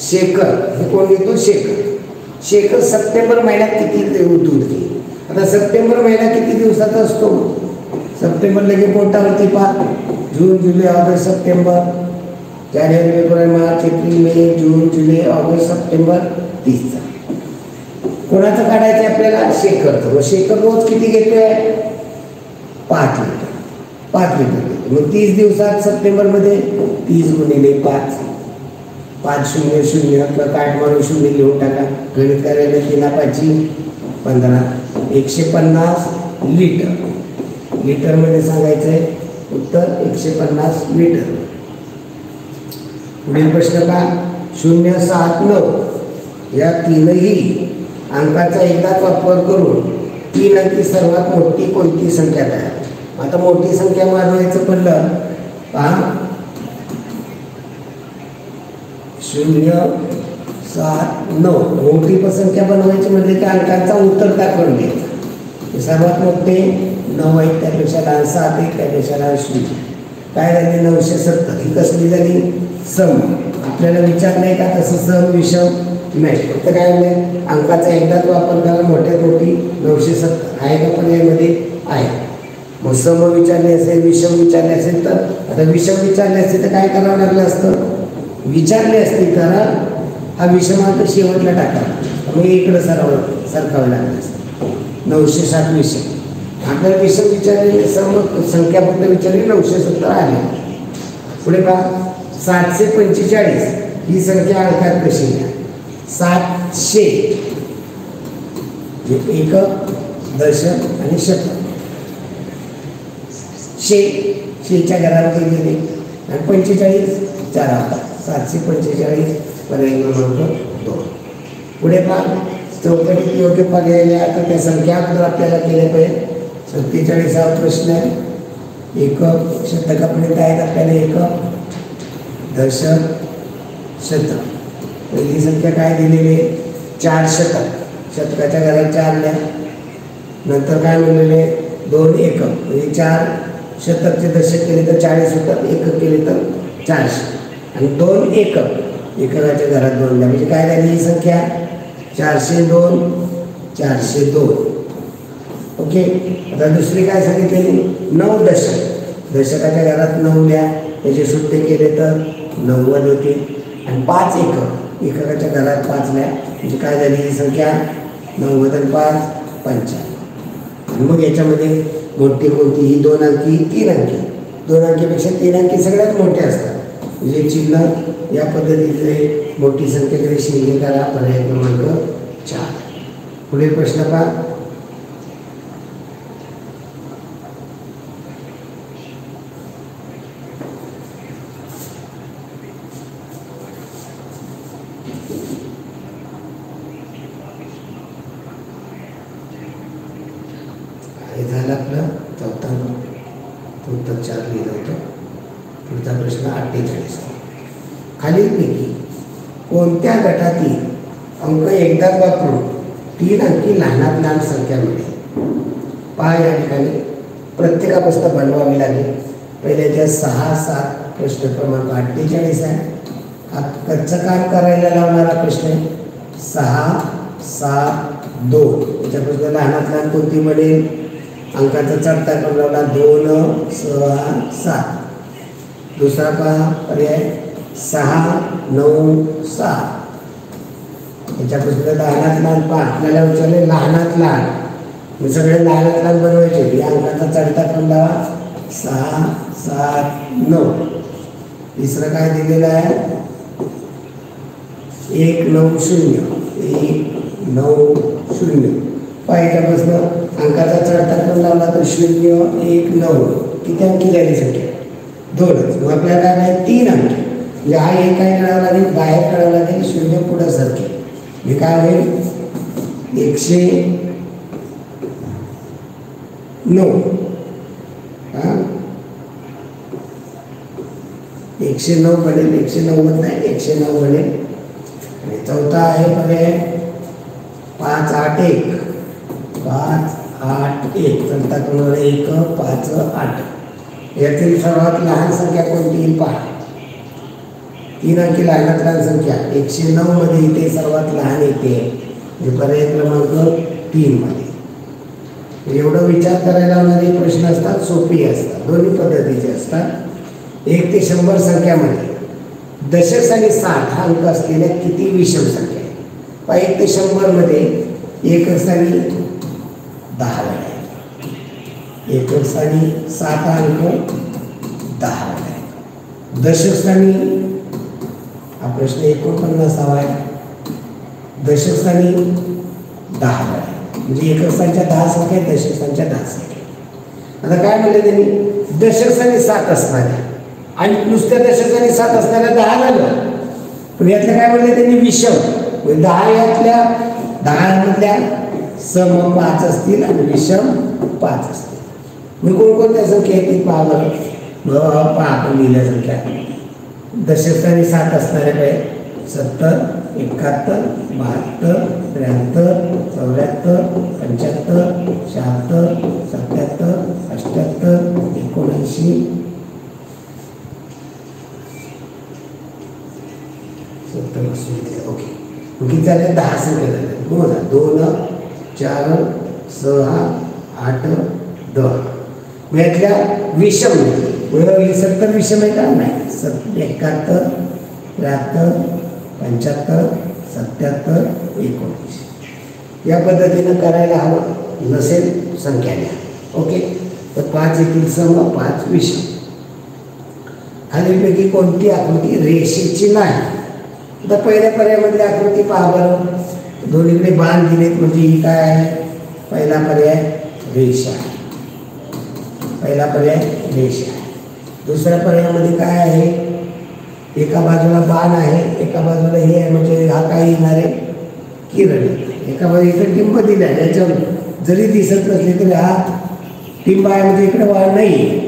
शेखर हे कोण घेतो, शेखर सप्टेंबर महिन्यात किती दूध देईल. आता सप्टेंबर महिना किती दिवसाचा असतो, सप्टेंबर लगे पोटावरती पहा, जून जुलै ऑगस्ट सप्टेंबर, जानेवारी फेब्रुवारी मार्च एप्रिल मे जून जुलै ऑगस्ट सप्टेंबर 30चा. कोणाचं काढायचं आपल्याला, शेखरचं. शेखर रोज किती घेतोय, 5 लिटर. मग 30 दिवसात सप्टेंबरमध्ये 30 गुणिले 5, 500 आपलं काट मारून 0 लिहून टाका. गणित करायला 3 15, 150 लिटरमध्ये सांगायचं आहे उत्तर 150 लिटर. पुढील प्रश्न का, 0, 7, 9 या तीनही अंकाचा एकदाच वापर करून 3 अंकी सर्वात मोठी कोणती संख्या आहे. आता मोठी संख्या वाढवायचं पडलं पहा, 0, 7, 9 मोठी संख्या बनवायची म्हणजे की अंकांचा उतरता क्रम घ्यायचा. सर्वात मोठे 9 आहेत, त्यापेक्षा लहान 7 आहेत, त्यापेक्षा लहान 0. काय झाले, 970. ही कसली झाली, सम. आपल्याला विचारलंय का तसं सम विषम नाही, फक्त काय म्हणजे अंकाचा एकदाच वापर करा, मोठ्यात मोठी 970 आहे का पर्यायामध्ये, आहे. मग सम विचारले असेल, विषम विचारले असेल तर, आता विषम विचारले असेल तर काय करावं लागलं असतं, विचारले असते तर हा विषमांक शेवटला टाका, मग इकडं सरकावं लागलं असतं. 960 विषम. आपल्याला विषम विचारले, सम संख्या फक्त विचारली 970 आले. पुढे पहा, 745 ही संख्या अंकात कशी घ्या. 700 एकक, दशक आणि शतक. शेच्या घरात गेलेले आणि 45 4 होता. 745 पर्याय क्रमांक 2. पुढे पहा, चौकटीत योग्य पर्याय आता त्या संख्या आपल्याला केल्या पाहिजे. 47वा प्रश्न आहे, एकक शतकापर्यंत आहेत आपल्याला, एकक, दशक, शतक. पहिली संख्या काय दिलेली आहे, 4 शतक. शतकाच्या घरात 4 द्या. नंतर काय मिळलेले 2 एकक, म्हणजे 4 शतकचे दशक केले तर 40 होतात, एकक केले तर 400 आणि 2 एकक, एककाच्या घरात 2 द्या. म्हणजे काय झाली ही संख्या, 402, 402. ओके. आता दुसरी काय सांगितलेली, 9 दशक. दशकाच्या घरात 9 द्या, त्याचे सुट्टे केले तर 90 होते. आणि 5 एकक, एककाच्या घरात 5 द्या, म्हणजे काय झाली ही संख्या, 90 आणि 5 55. आणि मग याच्यामध्ये मोठी कोणती, ही 2 अंकी, 3 अंकी. 2 अंकीपेक्षा 3 अंकी सगळ्यात मोठे असतात. म्हणजे चिन्ह या पद्धतीने मोठी संख्येकडे शिल्लक करा. पर्याय क्रमांक 4. पुढील प्रश्न पहा, झालं आपलं 4था उत्तर 4 लिहिलं होतं. पुढचा प्रश्न 48. खालीलपैकी कोणत्या गटातील अंक एकदाच वापरून 3 अंकी लहानात लहान संख्या मिळेल. पहा या ठिकाणी प्रत्येकापासून बनवावी लागेल. पहिल्याच्या 6, 7 प्रश्न क्रमांक 48 आहे. हा कच्चं काम करायला लावणारा प्रश्न आहे. 6, 7, 2 याच्यापासून लहानात लहान कोणती मिळेल, अंकाचा चढता क्रम लावला 2, 6, 7. दुसरा पहा पर्याय 6, 9, 7. याच्यापासून लहानात लहान पहा, आपल्याला विचारले लहानात लहान, सगळे लहानात लहान बनवायचे. या अंकाचा चढता क्रम लावा 6, 7, 9. तिसरं काय दिलेलं आहे 1, 9, 0, 1, 9, 0. पाहिल्यापासून अंकाचा चढता क्रम लावला तर 0, 1, 9. किती अंकी झाली संख्या, 2च. मग आपल्याला काय नाही 3 अंकी. म्हणजे हा एक काय करावं लागेल, बाहेर काढावं लागेल, 0 पुढं सरके. हे काय होईल 109. 109 बनेल, 190 नाही 109 बनेल. आणि चौथा आहे पर्याय 5, 8, 1. 5, 8, 1 चलतात 1 5 8. यातील सर्वात लहान संख्या कोणती येईल पहा. 3 अंकी लहानात लहान संख्या 109 मध्ये इथे सर्वात लहान येते, म्हणजे पर्याय क्रमांक 3 मध्ये. एवढं विचार करायला होणारे प्रश्न असतात, सोपी असतात, दोन्ही पद्धतीचे असतात. 1 ते 100 संख्यामध्ये दशक आणि 60 हा अंक असलेल्या किती विषम संख्या आहे? पहा 1 ते 100 मध्ये 1 आणि 10 आहे, 1 आणि 7 अंक 10 आहे. दशक आणि हा प्रश्न 49 हवा आहे. दशक आणि 10 आहे, म्हणजे 1 स्थानच्या 10 संख्या, दशक स्थानच्या 10 संख्या. आता काय म्हणले त्यांनी, दशक आणि 7 असणाऱ्या आणि नुसत्या दशक आणि 7 असणाऱ्या 10 झालं, पण यातल्या काय म्हणले त्यांनी विषम, 10 यातल्या 10 मधल्या सम 5 असतील आणि विषम 5 असतील. मग कोणकोणत्या संख्या आहेत ती पहा बरं. पहा आपण लिहिल्या संख्या. दशक आणि 7 असणाऱ्या काय, 70 71 72 73 74 75 76 77 78 79 70. ओके, किती झाले? 10 संख्या झाल्या. 2 4 6 8 10. यातल्या विषम 70 विषम आहे का? नाही. 71 73 75 77 19. या पद्धतीनं करायला हवं. नसेल संख्या द्या. ओके, तर 5 येथील सम 5 विषम. खालीलपैकी कोणती आकृती रेषेची नाही? आता पहिल्या पर्यायामधली आकृती पहा बरं. दोन्हीकडे बाण दिलेत, म्हणजे ही काय आहे? पहिला पर्याय रेषा, पहिला पर्याय रेषा. दुसऱ्या पर्यायामध्ये काय आहे? एका बाजूला बाण आहे, एका बाजूला हे आहे, म्हणजे हा काय येणार आहे? किरण. एका बाजूला इकडे टिंब दिला आहे, याच्या जरी दिसत नसले तरी हा टिंब आहे, म्हणजे इकडे वाढ नाही.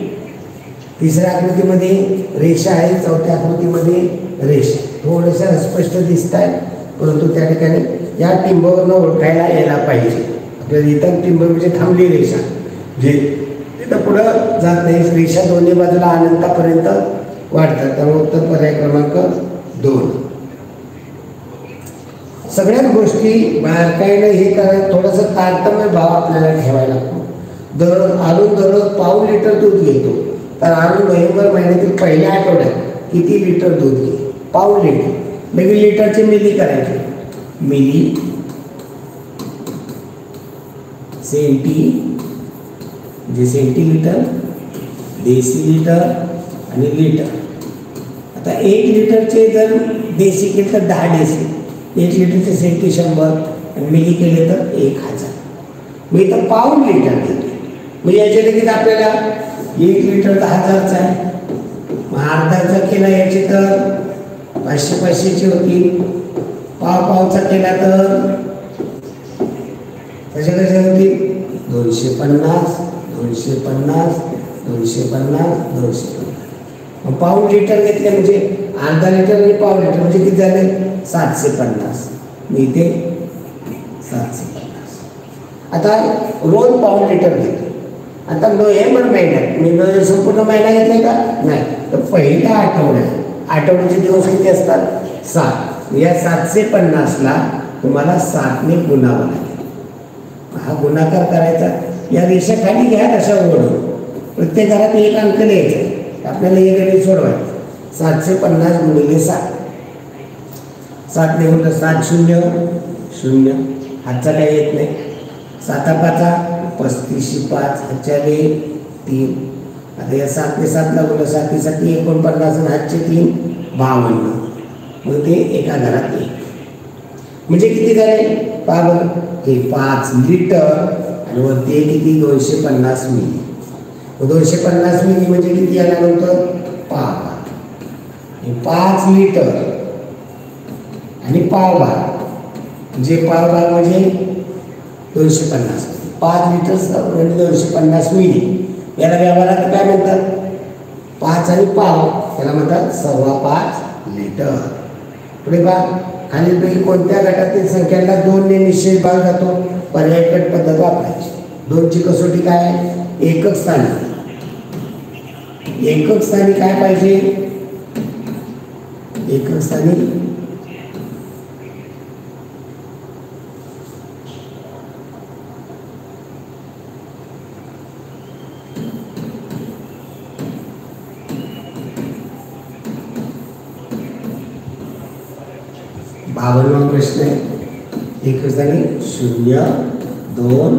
तिसऱ्या आकृतीमध्ये रेषा आहे, चौथ्या आकृतीमध्ये रेषा. थोडंसं अस्पष्ट दिसत आहे, परंतु त्या ठिकाणी या टिंबावरनं ओळखायला यायला पाहिजे. आपल्याला इतर टिंब म्हणजे थांबली रेषा, जे तिथं पुढं जात नाही. रेषा दोन्ही बाजूला अनंतापर्यंत वाढतात, त्यामुळे उत्तर पर्याय क्रमांक 2. सगळ्याच गोष्टी बारकाईनं हे करायला थोडंसं तारतम्य भाव आपल्याला ठेवायला लागतो. दररोज पाऊण लिटर दूध घेतो, तर आम्ही नोव्हेंबर महिन्यातील पहिल्या आठवड्यात किती लिटर दूध घे? पाऊण लिटर. लगेच लिटरचे मिली करायचे. मिली, सेंटी म्हणजे सेंटीमीटर, डेसिलीटर आणि लिटर. आता 1 लिटरचे जर देशी केले तर 10 डेसी, 1 लिटरचे सेंटी 100 आणि मिली केले तर 1000. मी इथं पाऊण लिटर घेतो, म्हणजे याच्या लगेच आपल्याला 1 लिटर 10,000चा आहे. मग अर्धाचा केला याची तर 500-500ची होती. पावचा केला तर कशा होती? 250 250 250 250. मग पाऊण लिटर घेतले म्हणजे अर्धा लिटर आणि पाऊण लिटर म्हणजे किती झाले? 750. मी इथे 750. आता रोज पाऊण लिटर घेतो. आता नोव्हेंबर महिन्यात मी संपूर्ण महिना घेतलाय का? नाही. तर पहिल्या आठवड्याचे दिवस किती असतात? 7. या 750ला तुम्हाला 7ने गुणावं लागेल. हा गुणाकार करायचा. या रेषा खाली घ्या तशा ओढून प्रत्येक घरात 1 अंक लिहायचा. आपल्याला हे गणित सोडवायचं. 750 गुणिले 7. 7 ने गुणलं 7 0 0. हातचा काही येत नाही. 7 5 35 5 हातच्याले 3. आता या 7 ने 7ला गुणलं 7 साठी 49 आणि हातचे 3 52. मग ते एका घरात 1. म्हणजे किती झाले? पहा बरं, हे 5 लिटर आणि वरती किती? 250 मिली. 250 मिली म्हणजे किती आल्यानंतर? 5. 5 लिटर आणि पाव भाग, जे पाव भाग म्हणजे 250. 5 लिटर म्हणजे 250 मिली. याला व्यवहारात काय म्हणतात? 5 आणि पाव, याला म्हणतात 5.25 लिटर. पुढे पहा, खालीलपैकी कोणत्या गटातील संख्यांना 2 ने निश्चित भाग जातो? पर्याय गट पद्धत वापरायची. 2ची कसोटी काय? एकक स्थानी. एकक स्थानी काय पाहिजे? एकक स्थानी 52 प्रश्न आहे. एकक स्थानी 0, 2,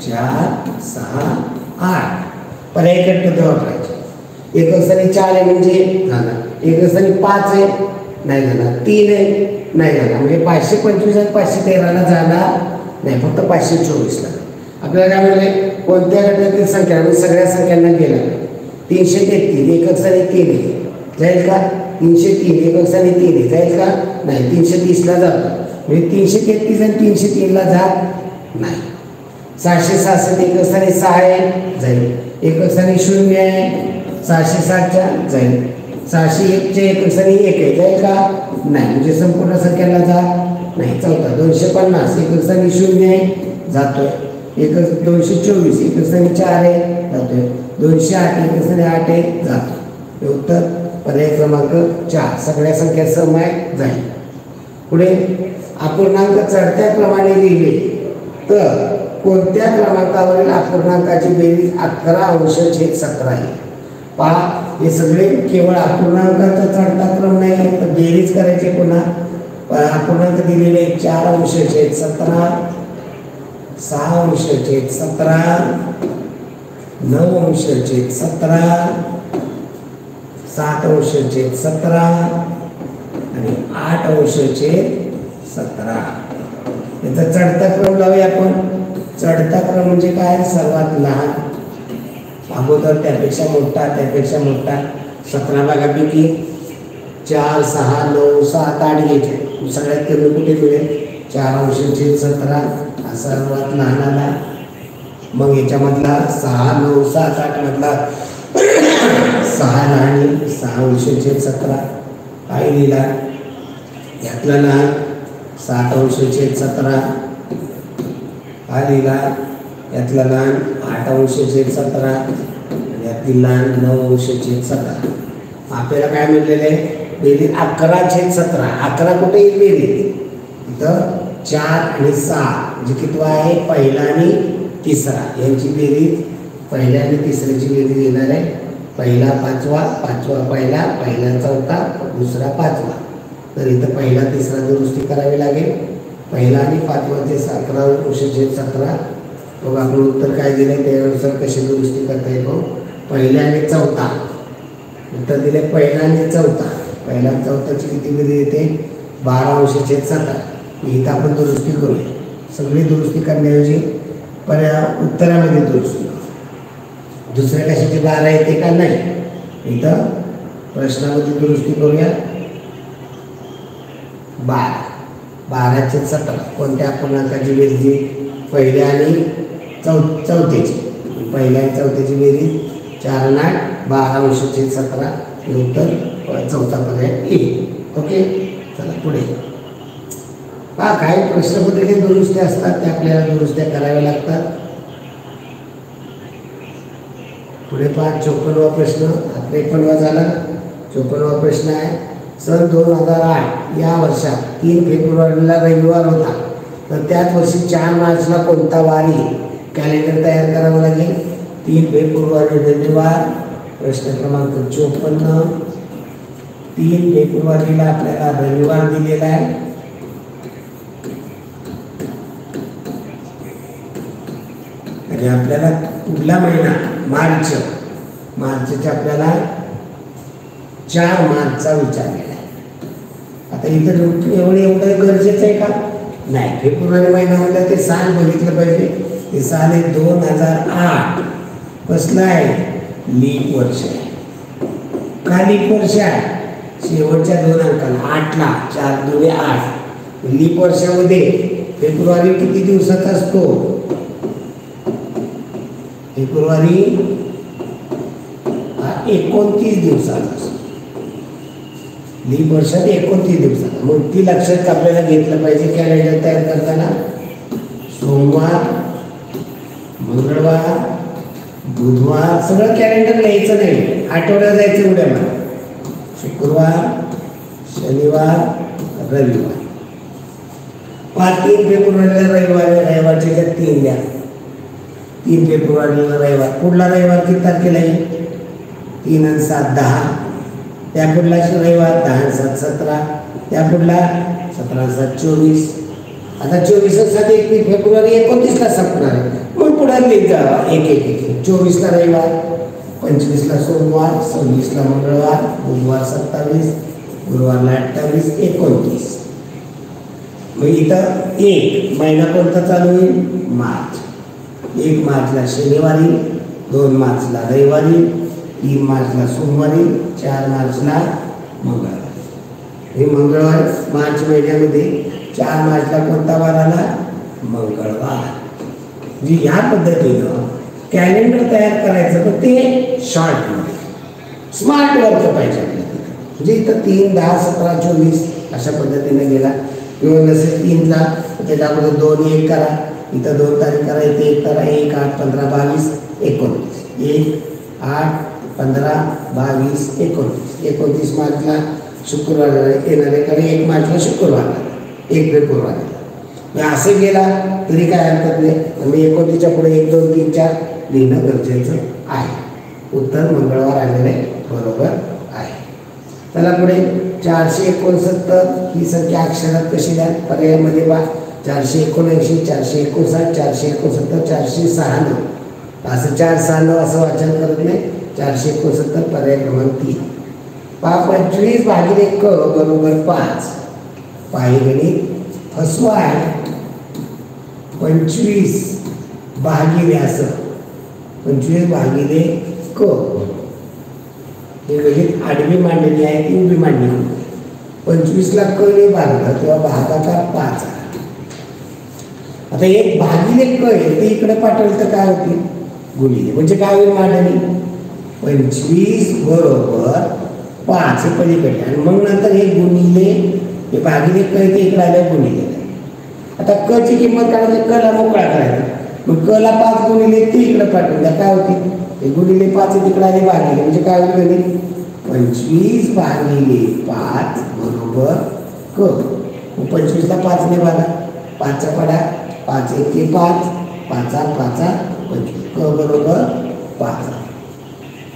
4, 6, 8 पर्यायी पद्धत वापरायची. एकक स्थानी 4 आहे म्हणजे झाला. एकक स्थानी 5 आहे नाही झाला. 3 आहे नाही झाला. म्हणजे 525 आणि 513ला जाणार नाही, फक्त 524ला. आपल्याला काय म्हणले? कोणत्या गटातील संख्या म्हणजे सगळ्या संख्यांना गेला. 333 एकक स्थानी 3 आहे जाईल का? 303 एकक स्थानी 3 आहे जाईल का? नाही. 330ला जातो म्हणजे 333 आणि 303ला जात नाही. 666 एकक स्थानी 6 आहे जाईल. एकक स्थानी 0 आहे 660च्या जाईल. 601च्या एकक स्थानी 1 आहे जाईल का? नाही. म्हणजे संपूर्ण संख्याला जात नाही. चौथा 250 एकक स्थानी 0 आहे जातोय. 224 एकक स्थानी 4 आहे जातोय. 208 एकक स्थानी 8 आहे जातो. उत्तर पर्याय क्रमांक 4 सगळ्या संख्या सम आहे जाईल. पुढे अपूर्णांक चढत्या क्रमाने लिहिले तर कोणत्या क्रमांकावरील अपूर्णांकाची बेरीज 11°-17 आहे? पहा, हे सगळे केवळ अपूर्णांकाचा चढता क्रम नाही तर बेरीज करायचे. पुन्हा अपूर्णांक दिलेले 4°-17, 6°-17, 9°-17, 7°-17 आणि 8°-17. याचा चढता क्रम लावूया आपण. चढता क्रम म्हणजे काय? सर्वात लहान अगोदर त्यापेक्षा मोठा त्यापेक्षा मोठा. 17 भागापैकी 4, 6, 9, 7, 8 घ्यायचे. सगळ्यात कमी कुठे मिळेल? 4°-17 हा सर्वात लहान आला. मग याच्यामधला 6, 9, 7, 8 मधला 6 लहान 6°-17 काय लिहिला? यातला लहान 7°-17 हा लिहिला. यातला लहान 8°-17 आणि यातली लहान 9°-17. आपल्याला काय मिळलेलं आहे? बेरीज 11/17. 11 कुठे येईल बेरीज? इथं 4 आणि 6 म्हणजे कितवा आहे? पहिला आणि तिसरा. यांची बेरीज पहिल्या आणि तिसऱ्याची बेरीज येणार आहे. पहिला 5वा, 5वा पहिला, पहिला 4था, दुसरा 5वा. तर इथं पहिला तिसरा दुरुस्ती करावी लागेल. पहिला आणि 5वा ते 11°-17. मग आपण उत्तर काय दिले त्यानुसार कशी दुरुस्ती करता येईल? पहिला आणि 4था उत्तर दिले. पहिला आणि 4था. पहिला 4थाची किती बेरीज येते? 12°-17. इथं आपण दुरुस्ती करूया. सगळी दुरुस्ती करण्याऐवजी उत्तरामध्ये दुरुस्ती. दुसऱ्या कशाची 12 येते का? नाही. इथं प्रश्नामध्ये दुरुस्ती करूया. 12/17 कोणत्या अपूर्णांकाची बेरीज? पहिल्या आणि चौथ्याची. पहिल्या आणि चौथ्याची बेरीज 4 आणि 8 12°-17. उत्तर चौथा पर्याय येईल. ओके, चला पुढे. पहा, काही प्रश्नपत्रिके दुरुस्त्या असतात त्या आपल्याला दुरुस्त्या कराव्या लागतात. पुढे पहा 54वा प्रश्न. 53वा झाला. 54वा प्रश्न आहे. सन 2008 या वर्षात 3 फेब्रुवारीला रविवार होता तर त्याच वर्षी 4 मार्चला कोणता वार येईल? कॅलेंडर तयार करावं लागेल. 3 फेब्रुवारी रविवार. प्रश्न क्रमांक 54. 3 फेब्रुवारीला आपल्याला रविवार दिलेला आहे. आणि आपल्याला पुढला महिना मार्चच्या आपल्याला 4 मार्चचा विचारलेला आहे. आता इथं एवढं गरजेचं आहे का? नाही. फेब्रुवारी महिना म्हणलं ते साल बघितलं पाहिजे. ते साल आहे 2008. कसलं आहे? लीप वर्ष आहे. का लीप वर्ष आहे? शेवटच्या 2 अंकाला 8ला 4 दुणे 8. लीप वर्षामध्ये फेब्रुवारी किती दिवसाचा असतो? फेब्रुवारी 29 दिवसाचा असतो. लीप वर्षात 29 दिवसाचा. मग ती लक्षात आपल्याला घेतलं पाहिजे कॅलेंडर तयार करताना. सोमवार, मंगळवार, बुधवार, सगळं कॅलेंडर लिहायचं नाही, आठवड्यात जायचं उद्या मला. शुक्रवार, शनिवार, रविवार. 3 फेब्रुवारीला रविवार, रविवारच्या 3 द्या. 3 फेब्रुवारीला रविवार. पुढला रविवार किती तारखेला येईल? 3 आणि 7 10. त्या पुढला रविवार 10 आणि 7 17. त्या पुढला 17 आणि 7 24. आता 24 1 फेब्रुवारी 29ला संपणार आहे. मग पुढे लिहित जावा 1 1 1. 24ला रविवार, 25ला सोमवार, 26ला मंगळवार, बुधवार 27, गुरुवारला 28, 29. मग इथं 1 महिना कोणता चालू होईल? मार्च. 1 मार्चला शनिवारी, 2 मार्चला रविवारी, 3 मार्चला सोमवारी, 4 मार्चला मंगळवार. हे मंगळवार मार्च महिन्यामध्ये 4 मार्चला कोणता वार आला? मंगळवार. म्हणजे ह्या पद्धतीनं कॅलेंडर तयार करायचं, तर ते शॉर्टमध्ये स्मार्ट वर्क पाहिजे आपल्याला. म्हणजे इथं 3 10 17 24 अशा पद्धतीने गेला. किंवा नसेल 3ला त्याच्यामध्ये 2 1 करा, इथं 2 तारीख करा, इथे 1 करा. 1 8 15 22 29. 1 8 15 22 29. 29 मार्चला शुक्रवार येणारे, कारण 1 मार्चला शुक्रवार, 1 फेब्रुवारी. असं गेला तरी काय हरकत नाही. मी 29च्या पुढे 1 2 3 4 लिहिणं गरजेचं आहे. उत्तर मंगळवार आलेलं आहे, बरोबर आहे. त्याला पुढे 469 ही संख्या अक्षरात कशी द्या? पर्यायामध्ये पहा. 479, 459, 469, 496. असं 469 असं वाचन करत नाही. 469 पर्याय क्रमांक 3. 25 भागिले क बरोबर 5. पाही गणित फसवा आहे. 25 भागिले असं 25 भागिले क. हे गणित आडवी मांडणी आहे, ती उभी मांडणी. 25ला क ने भागलं तेव्हा भागाकार 5. आता 1 भागिले क आहे ते इकडे पाठवलं तर काय होतील? गुणिले. म्हणजे काय होईल मांडणी? 25 बरोबर 5 हे पलीकडे, आणि मग नंतर हे गुणिले, हे भागिले क ते इकडे आले गुणिले. आता क ची किंमत काढायची, क ला मोकळा करायचा. मग क ला 5 गुणिले ते इकडे पाठवून द्या, काय होतील? हे गुणिले 5 तिकडे आले भागिले. म्हणजे काय होईल गणित? 25 भागिले 5 बरोबर क. 25ला 5 ने भागा, 5चा पाडा, 5 1 5, 5 5 25. क बरोबर 5.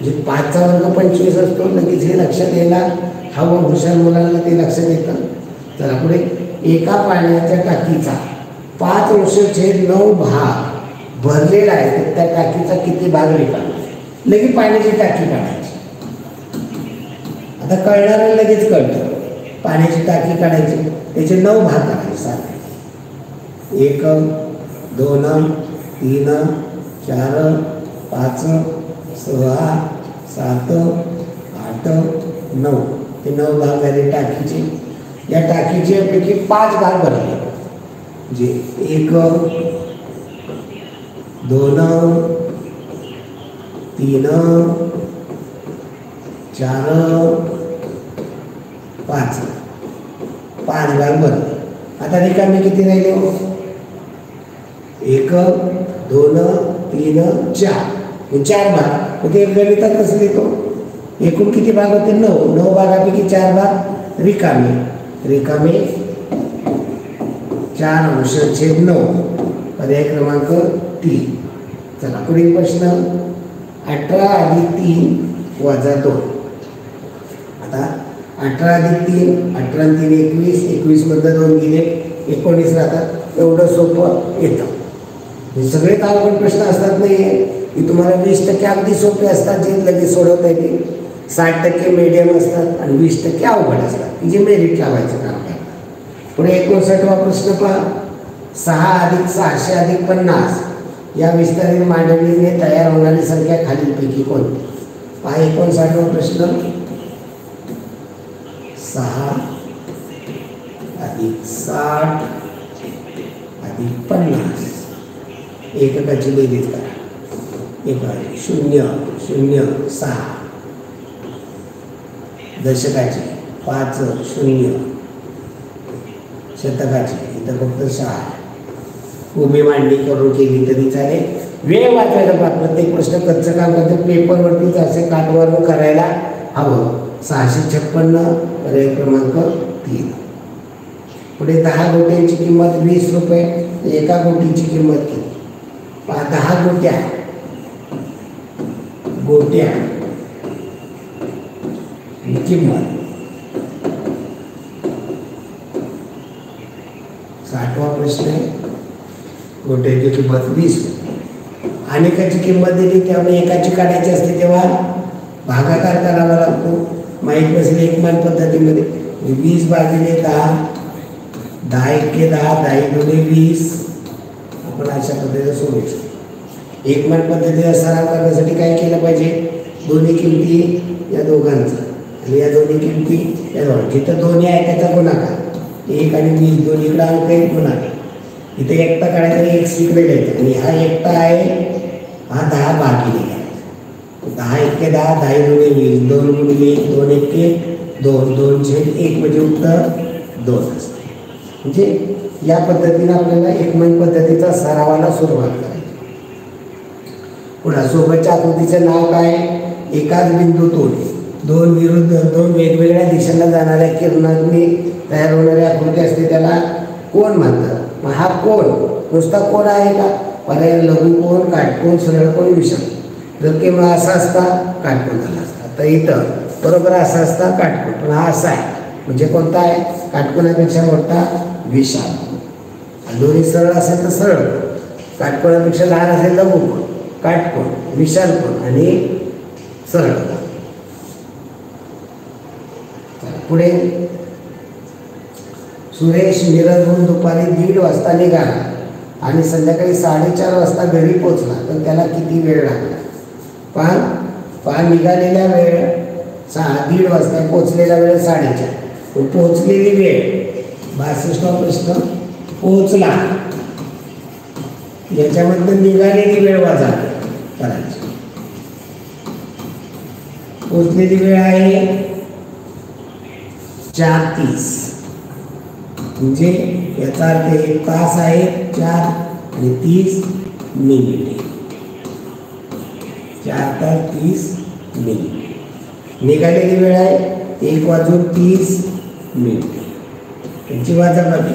म्हणजे 5चा वर्ग 25 असतो. लगेच हे लक्षात यायला हवं, हुशार मुलांना ते लक्षात येतं. तर पुढे एका पाण्याच्या टाकीचा 5/9 भाग भरलेला आहे, तर त्या टाकीचा किती भाग रिकामा? लगेच पाण्याची टाकी काढायची. आता कळणारे लगेच कळतं. पाण्याची टाकी काढायची, त्याचे 9 भाग करायचे सारखे. 1 2 3 4 5 6 7 8 9. ते 9 भाग झाले टाकीचे. या टाकीचे पैकी 5 भाग भरले. म्हणजे 1 2 3 4 5. 5 भाग भरले. आता रिकामे किती राहिले? 1 2 3 4. 4 भाग. ते गणितात कसं लिहितो? एकूण किती भाग होते? 9. 9 भागापैकी 4 भाग रिकामे. रिकामे 4/9. पर्याय क्रमांक 3. चला पुढील प्रश्न. 18 + 3 - 2. आता 18 + 3, 18 आणि 3 21. 21 मधलं 2 गेले, 19 राहतात. एवढं सोपं येतं. हे सगळे अवघड प्रश्न असतात नाही की तुम्हाला 20% अगदी सोपे असतात, जे लगेच सोडवता येते. 60% मीडियम असतात आणि 20% अवघड असतात, की जे मेरिट लावायचं काम करतात. पुढे 59वा प्रश्न पहा. 6 + 600 + 50 या विस्तारित मांडणीने तयार होणारी संख्या खालीलपैकी कोणती? पहा 59वा प्रश्न. 6 + 60 + 50 एककाची बेरीज करा. 0 0 6. दशकाची 5 0. शतकाची इथं फक्त 6. उभी मांडणी करून केली तरी चालेल, वेळ वाचवायला प्रत्येक प्रश्न कच्चं काम करते पेपरवरतीच असे काटवर करायला हवं. 656 पर्याय क्रमांक 3. पुढे 10 गोट्यांची किंमत 20 रुपये. एका गोटीची किंमत किती? 10 गोट्या किंमत 60वा प्रश्न आहे. गोट्याची किंमत 20. अनेकाची किंमत दिली त्यामुळे एकाची काढायची असते तेव्हा भागाकार करावा लागतो. माहीत नसेल एकमान पद्धतीमध्ये 20 भागिले 10, 10 एके 10, 10 दुणे 20. आपण अशा पद्धतीने सोडू शकतो. एकमान पद्धतीचा सराव करण्यासाठी काय केलं पाहिजे? दोन्ही किमती या दोघांचा आणि या दोन्ही किमती या दोघांचा. जिथं दोन्ही आहे त्याचा गुणाकार 1 आणि 20 दोन्हीकडे अंक 1 गुणाकार. इथे एकटा काढायचा 1 इकडे घ्यायचा आणि हा एकटा आहे हा 10 भागिले घ्यायचा. 10 एके 10, 10 दुणे 20, 2 गुणिले 1, 2 एके 2, 2 छेद 1 म्हणजे उत्तर 2 असते. म्हणजे या पद्धतीने आपल्याला एकमान पद्धतीचा सरावाला सुरुवात करायची. पुन्हा सोबतच्या आकृतीचं नाव काय? एकाच बिंदूतून दोन वेगवेगळ्या दिशेला जाणाऱ्या किरणांनी तयार होणारी आकृती असते त्याला कोन म्हणतात. मग हा कोन नुसता कोन आहे का? पर्याय लघुकोन, काटकोन, सरळ कोन, विषम. जर केव्हा असा असता काटकोन झाला असता. तर इथं बरोबर असा असता काटकोन, पण हा असा आहे म्हणजे कोणता आहे? काटकोनापेक्षा मोठा विशाल. दोन्ही सरळ असेल तर सरळ कोन, काटकोनापेक्षा लहान असेल तर लघुकोन, काटकोन, विशाल कोन आणि सरळ कोन. पुढे सुरेश मिरजहून दुपारी 1:30 वाजता निघाला आणि संध्याकाळी 4:30 वाजता घरी पोचला तर त्याला किती वेळ लागला? निघालेल्या वेळ 1:30 वाजता, पोचलेला वेळ 4:30. पोचलेली वेळ 62वा प्रश्न. पोचला याच्यामधनं निघालेली वेळ वजा करायची. पोचलेली वेळ आहे 4:30 म्हणजे याचा अर्थ 1 तास आहे 4 आणि 30 मिनिटे. 4 तास 30 मिनिटे. निघालेली वेळ आहे 1:30 मिनिटे. त्यांची वजाबाकी.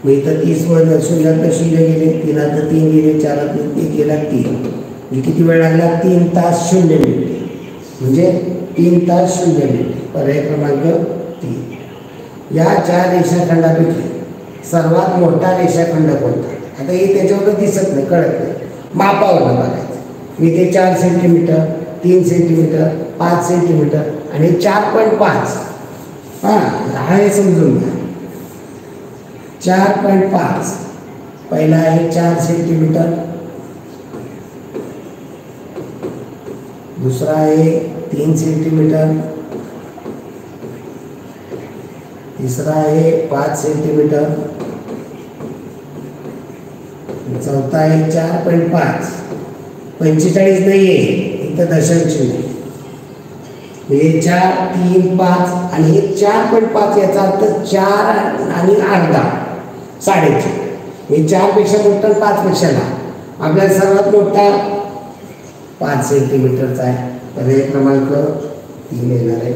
मग इथं 30 मध्ये 0 गेले, 3 3 गेले, 4 3 गेला 3 म्हणजे किती वेळ लागला? 3 तास 0 मिनिटे. म्हणजे 3 तास 0 मिनिटे. पर्याय क्रमांक 3. या 4 रेषाखंडापैकी सर्वात मोठा रेषाखंड कोणता? आता हे त्याच्यावर दिसत नाही, कळत नाही, मापावरनं बघायचं. इथे 4 सेंटीमीटर, 3 सेंटीमीटर, 5 सेंटीमीटर आणि 4.5. हा हे समजून घ्या. 4.5 पहिला आहे 4 सेंटीमीटर, दुसरा आहे 3 सेंटीमीटर, तिसरा आहे 5 सेंटीमीटर, चौथा आहे 4.5. 45 नाही आहे इथं, दशांश नाही. हे 4, 3, 5 आणि हे 4.5 याचा अर्थ 4 आणि अर्धा 4.5. हे 4 पेक्षा मोठा 5 पेक्षा लहान. आपल्याला सर्वात मोठा 5 सेंटीमीटरचा आहे. पर्याय क्रमांक 3 येणार आहे.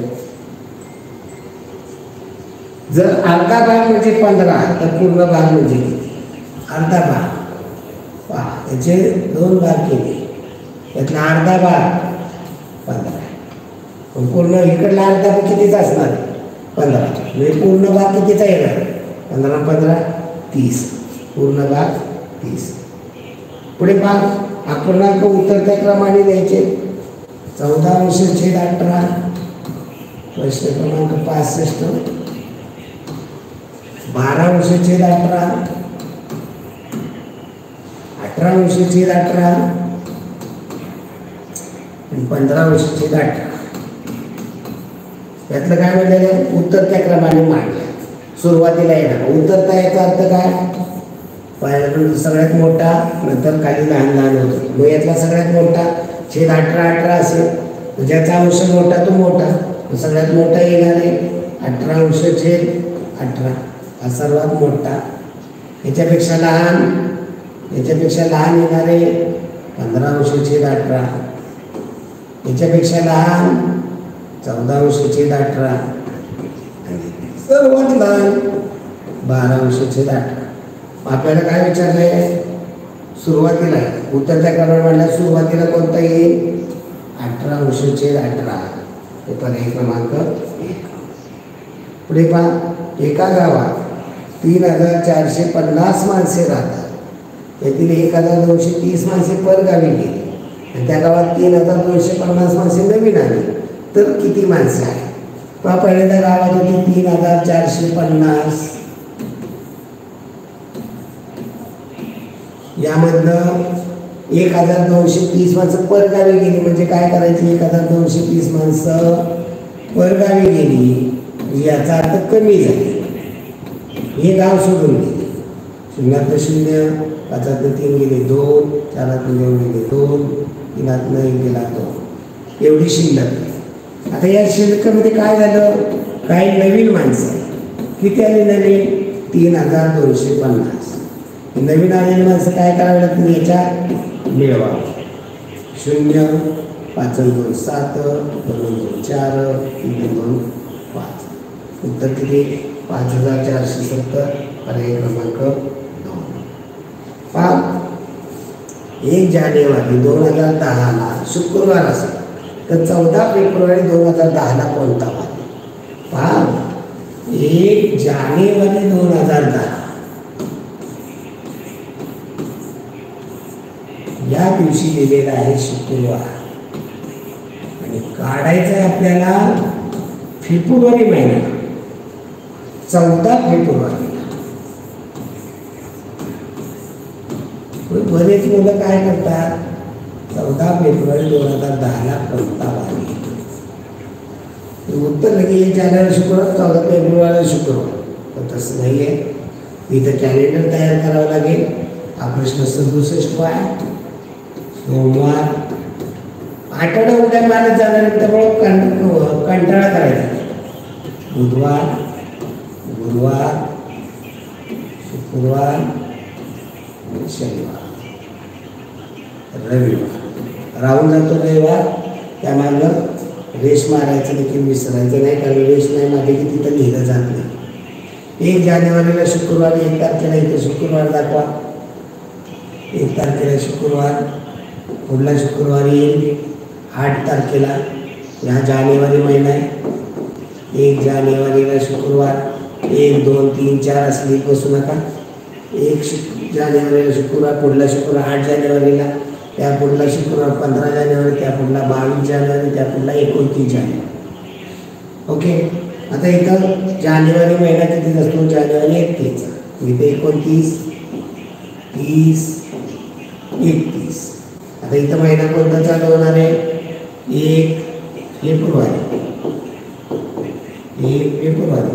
जर अर्धा भाग म्हणजे 15 तर पूर्ण भाग म्हणजे किती? अर्धा भाग पहा, याचे 2 भाग केले, यातला अर्धा भाग 15. पूर्ण इकडला अर्धा भाग कितीचा असणार? 15. म्हणजे पूर्ण भाग कितीचा येणार? 15 15 30. पूर्ण भाग 30. पुढे भाग अपूर्णांक उतरत्या क्रमाने द्यायचे. 14/18. प्रश्न क्रमांक 65. 12/18. 18/18 आणि 15/18. यातलं काय म्हटलेलं आहे? उतरत्या क्रमाने मांडल्या. सुरुवातीला येणार उतरता याचा अर्थ काय? पहिल्यांदा सगळ्यात मोठा, नंतर खाली लहान लहान होतो. मग यातला सगळ्यात मोठा छेद 18 असेल, ज्याचा अंश मोठा तो मोठा, सगळ्यात मोठा येणार आहे 18/18. हा सर्वात मोठा. याच्यापेक्षा लहान याच्यापेक्षा लहान येणारे 15/18, याच्यापेक्षा लहान 14/18, सर्वात लहान 12/18. आपल्याला काय विचारलंय सुरुवातीला उत्तर त्या क्रमाने म्हणल्या सुरुवातीला कोणता येईल 18/18. हे पर्याय क्रमांक 1. पुढे पहा एका गावात 3,450 माणसे राहतात. त्यातील 1,230 माणसे परगावी गेली आणि त्या गावात 3,250 माणसे नवीन आली तर किती माणसे आहेत? पहा पहिल्यांदा गावात होती 3,450. यामधनं 1,230 माणसं परगावी गेली म्हणजे काय करायची 1,230 माणसं परगावी गेली याचा अर्थ कमी झाली. हे गाव सोडून गेले. 0 5 3 गेले 2 4 2 गेले 2 3 1 गेला 2 एवढी शिल्लक. आता या शिल्लकामध्ये काय झालं काही नवीन माणसं किती आली नवीन 3,250. नवीन आलेली माणसं काय करावी लागतील याच्यात मिळवा 0 5 2 7 2 2 4 3 2 5. उत्तर किती 5,470. पर्याय क्रमांक 2. पहा 1 जानेवारी 2010ला शुक्रवार असेल तर 14 फेब्रुवारी 2010ला कोणता वार? पहा 1 जानेवारी 2010 या दिवशी लिहिलेला आहे शुक्रवार आणि काढायचं आहे आपल्याला फेब्रुवारी महिना 14 फेब्रुवारी. बरेच मुलं काय करतात 14 फेब्रुवारी 2010ला कोणता वार? उत्तर लगे 1 जानेवारी शुक्रवार 14 फेब्रुवारी शुक्रवार. तर तसं नाही आहे. इथं कॅलेंडर तयार करावं लागेल. हा प्रश्न 67 आहे. सोमवार आठवडा उद्या मानत जाणार त्यामुळे कंटाळा करायचा. बुधवार गुरुवार शुक्रवार शनिवार रविवार राहून जातो रविवार. त्यामागं रेश मारायचं देखील विसरायचं नाही कारण रेश नाही मागे की तिथं लिहिलं जात नाही. 1 जानेवारीला शुक्रवार 1 तारखेला इथे शुक्रवार दाखवा. 1 तारखेला शुक्रवार पुढला शुक्रवारी येईल 8 तारखेला. या जानेवारी महिना आहे. 1 जानेवारीला शुक्रवार 1 2 3 4 असली बसू नका. 1 जानेवारीला शुक्रवार पुढला शुक्रवार 8 जानेवारीला त्या पुढला शुक्रवार 15 जानेवारी त्या पुढला 22 जानेवारी त्या पुढला 29 जानेवारी. ओके. आता इथं जानेवारी महिना किती असतो जानेवारी 31. इथे 29 30 31. आता इथं महिना कोणता चालू होणार आहे 1 फेब्रुवारी. 1 फेब्रुवारी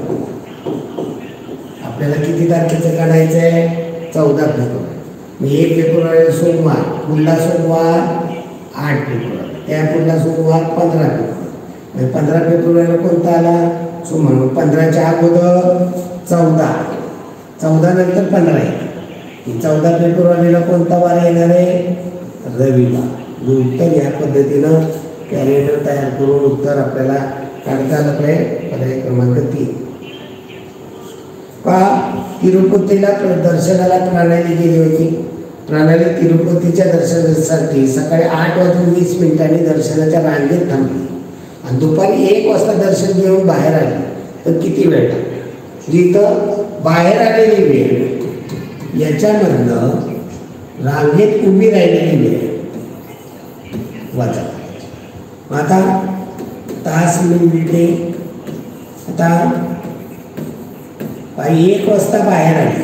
आपल्याला किती तारखेचं काढायचं आहे 14 फेब्रुवारी. 1 फेब्रुवारी सोमवार पुढला सोमवार 8 फेब्रुवारी त्या पुढला सोमवार 15 फेब्रुवारी. 15 फेब्रुवारीला कोणता आला सोमवार. 15च्या अगोदर 14 नंतर 15 आहे. 14 फेब्रुवारीला कोणता वार येणार आहे रविवार. उत्तर या पद्धतीनं कॅलेंडर तयार करून उत्तर आपल्याला काढता आलं पाहिजे. पर्याय क्रमांक 3. पहा तिरुपतीला दर्शनाला प्रणाली गेली होती. प्रणाली तिरुपतीच्या दर्शनासाठी सकाळी 8:20 दर्शनाच्या रांगेत थांबली आणि दुपारी 1 वाजता दर्शन घेऊन बाहेर आली तर किती वेळ लागला? जिथं बाहेर आलेली वेळ याच्यामधनं रांगेत उभी राहिलेली वेळ वाचा. आता तास मिनिटे. आता 1 वाजता बाहेर आली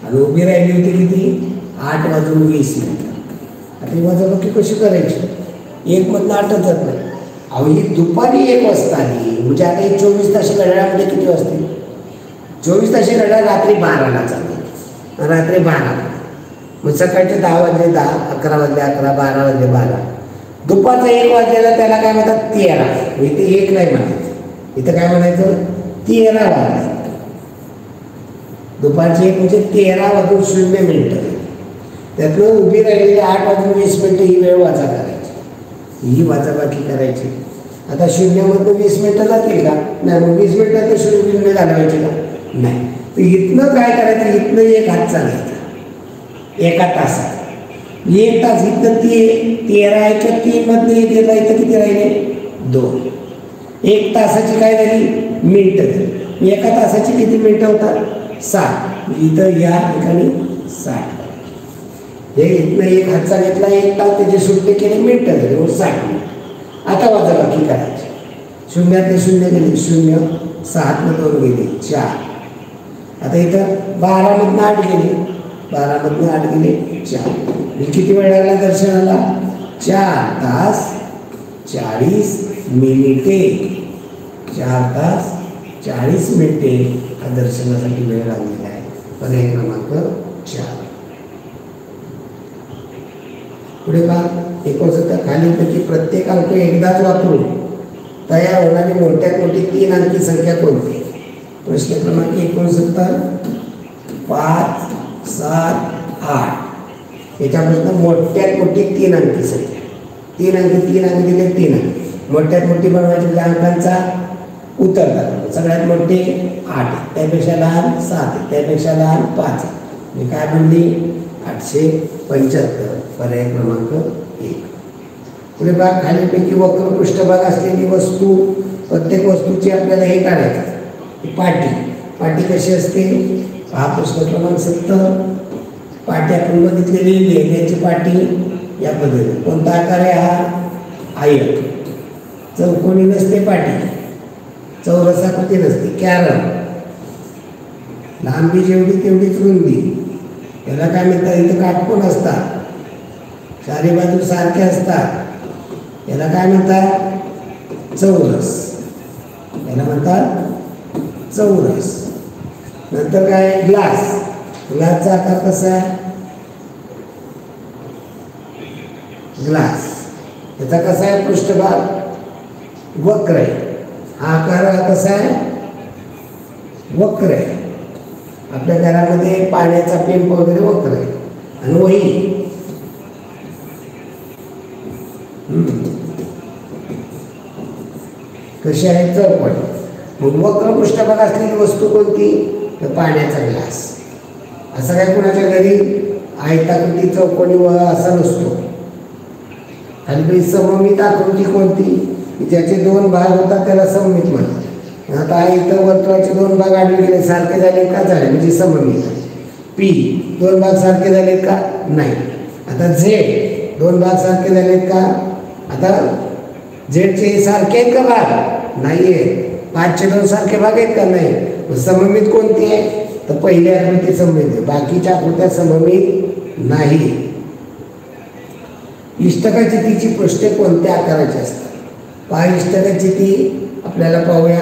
आणि उभी राहिली होती किती 8:20. आता ही वजाबाकी कशी करायची 1 मधनं 8च जात नाही. अहो ही दुपारी 1 वाजता आली म्हणजे आता ही 24 ताशी घड्याळामध्ये किती वाजतील 24 ताशी घड्याळ रात्री 12ला चालते. रात्री 12 मग सकाळचे 10 वाजले 10 11 वाजले 11 12 वाजले 12. दुपारचा 1 वाजलेला त्याला काय म्हणतात 13. इथे 1 नाही म्हणायचं. इथं काय म्हणायचं 13 वाजले. दुपारचे 1 म्हणजे 13:00 वाजून 0 मिनिटं. त्यातनं उभी राहिलेली 8:20 ही वेळ वजा करायची, ही वजाबाकी करायची. आता 0मधनं 20 मिनिटं जातील का? नाही. मग 20 मिनिटात ते 0 मिनिटं घालवायचे का? नाही. तर इथनं काय करायचं, इथनं एक हात चालायचा एका तासात. 1 तास इथं 13च्या 3मधनं 1 गेला, इथं किती राहिले? 2. 1 तासाची काय झाली? मिनिटं झाली. एका तासाची किती मिनिटं होतात? 60. इथं या ठिकाणी 60. हे इथनं एक हातचा घेतला 1 तास, त्याचे सुट्टे केले, मिनिटं झाले, मग 60 मिनिट. आता वजाबाकी करायची. 0तले 0 गेले 0, 6तनं 2 गेले 4. आता इथं 12मधनं 8 गेले, 12मधनं 8 गेले 4. मी किती वेळ लागला दर्शनाला? 4 तास 40 मिनिटे. 4 तास 40 मिनिटे हा दर्शनासाठी वेळ लागलेला आहे. पर्याय क्रमांक 4. पुढे पहा, 69 खालीलपैकी प्रत्येक अंक एकदाच वापरून तयार होणारी मोठ्यात मोठी 3 अंकी संख्या कोणती? प्रश्न क्रमांक 69. 5, 7, 8 याच्यापासून मोठ्यात मोठी 3 अंकी संख्या. 3 अंकी दिले 3 अंकी. मोठ्यात मोठी बनवायची अंकांचा उतर दाखवा. सगळ्यात मोठे 8, त्यापेक्षा लहान 7, त्यापेक्षा लहान 5. मी काय म्हणली? 875. पर्याय क्रमांक 1. पुढे भाग, खालीलपैकी वक्र पृष्ठभाग असलेली वस्तू, प्रत्येक वस्तूची आपल्याला हे काढायचं. पाटी कशी असते? हा प्रश्न क्रमांक 70. पाटी आपण बघितलेली लिहिण्याची पाटी या पद्धतीने. कोणता आकार आहे हा? आयत. चौकोनी नसते पाटी, चौरसाकृती नसते. कॅरम, लांबी जेवढी तेवढीच रुंदी. याला काय म्हणतात? इथं काटकोन असतात, चारी बाजू सारखे असतात. याला काय म्हणतात? चौरस. याला म्हणतात चौरस. नंतर काय? ग्लास. ग्लासचा आकार कसा आहे? ग्लास याचा कसा आहे? पृष्ठभाग वक्र आहे. हा आकार कसा आहे? वक्र आहे. आपल्या घरामध्ये पाण्याचा पेंप वगैरे वक्र आहे. आणि वही कशी आहे? चौपट. मग वक्र पृष्ठभाग असलेली वस्तू कोणती? तर पाण्याचा ग्लास. असं काय कुणाच्या घरी आयताकृती चौकोनी व असा नसतो. आणि सममित आकृती कोणती? ज्याचे 2 भाग होतात त्याला सममित म्हणतात. आता इथं वर्तुळाचे 2 भाग आडवे गेले, सारखे झाले का? झाले, म्हणजे सममित. पी 2 भाग सारखे झालेत का? नाही. आता झेड 2 भाग सारखे झालेत का? आता झेडचे सारखे आहेत का भाग? नाही आहेत. 5चे 2 सारखे भाग आहेत का? नाही. सममित कोणती आहे? तर पहिली आकृती सममित आहे, बाकीच्या आकृत्या सममित नाही. इष्टकाचितीची पृष्ठे कोणत्या आकाराची असतात? पहा, इष्टकाचिती आपल्याला पाहूया.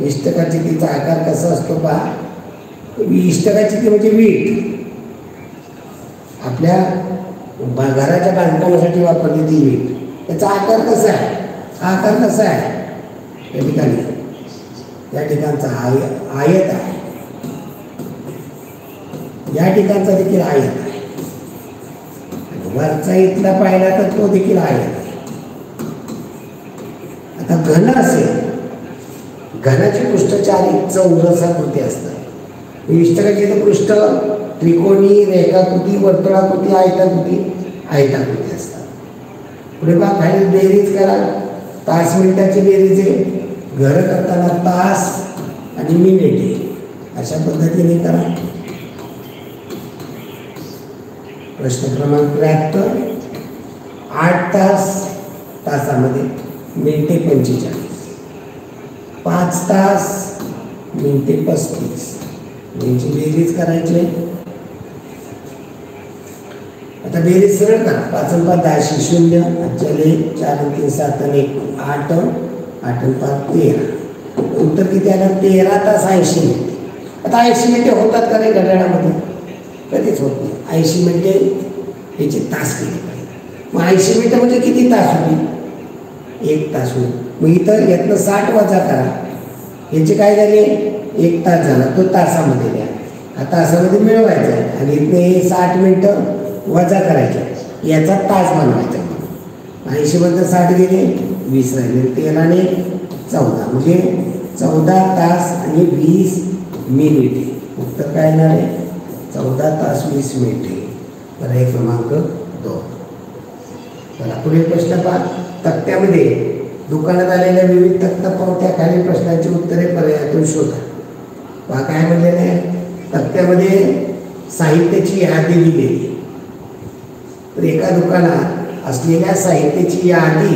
इष्टकाचितीचा आकार कसा असतो पहा. इष्टकाचिती म्हणजे वीट. आपल्या घराच्या बांधकामासाठी वापरली ती वीट. त्याचा आकार कसा आहे? आकार कसा आहे? या ठिकाणी या ठिकाणचा आयत आहे. या ठिकाणचा देखील आयत आहे. वरचा इथला पाहिला तर तो देखील आयत आहे. आता घन असेल, घनाची पृष्ठ 4 चौरसाकृती असतात. इष्टकाचित पृष्ठ त्रिकोणी, रेखाकृती, वर्तुळाकृती, आयताकृती असतात. पुढे बघा, खाली बेरीज करा. तास मिनिटाची बेरीज आहे. घर करताना तास आणि मिनिटे अशा पद्धतीने करा. प्रश्न क्रमांक 73. 8 तासामध्ये मिनिटे 45. 5 तास मिनिटे 35. यांची बेरीज करायची. आता बेरीज सरळ करा. 5 आणि 5 10, 0 चले 4 आणि 3 7 आणि 1 8, 8 आणि 5 13. उत्तर किती आलं? 13 तास 80 मिनिटे. आता 80 मिनिटे होतात का नाही घड्याळामध्ये? कधीच होत नाही. 80 मिनिटे याचे तास केले पाहिजे. मग 80 मिनिटं म्हणजे किती तास होईल? 1 तास होईल. मग इथं यातनं 60 वजा करा. याचे काय झाले? 1 तास झाला. तो तासामध्ये द्या. हा तासामध्ये मिळवायचा आहे. आणि इथले 60 मिनिटं वजा करायचे, याचा तास बनवायचा. 80 मधून 60 गेले, 20 राहिले, 13 आणि 14 म्हणजे 14 तास आणि 20 मिनिटे. उत्तर काय येणार आहे? 14 तास 20 मिनिटे. पर्याय क्रमांक 2. चला पुढील प्रश्न पहा. तक्त्यामध्ये दुकानात आलेल्या विविध तक्ता पाहून त्या खालील प्रश्नांची उत्तरे पर्यायातून शोधा. पहा काय म्हणलेलं आहे, तक्त्यामध्ये साहित्याची यादी दिलेली. तर एका दुकानात असलेल्या साहित्याची यादी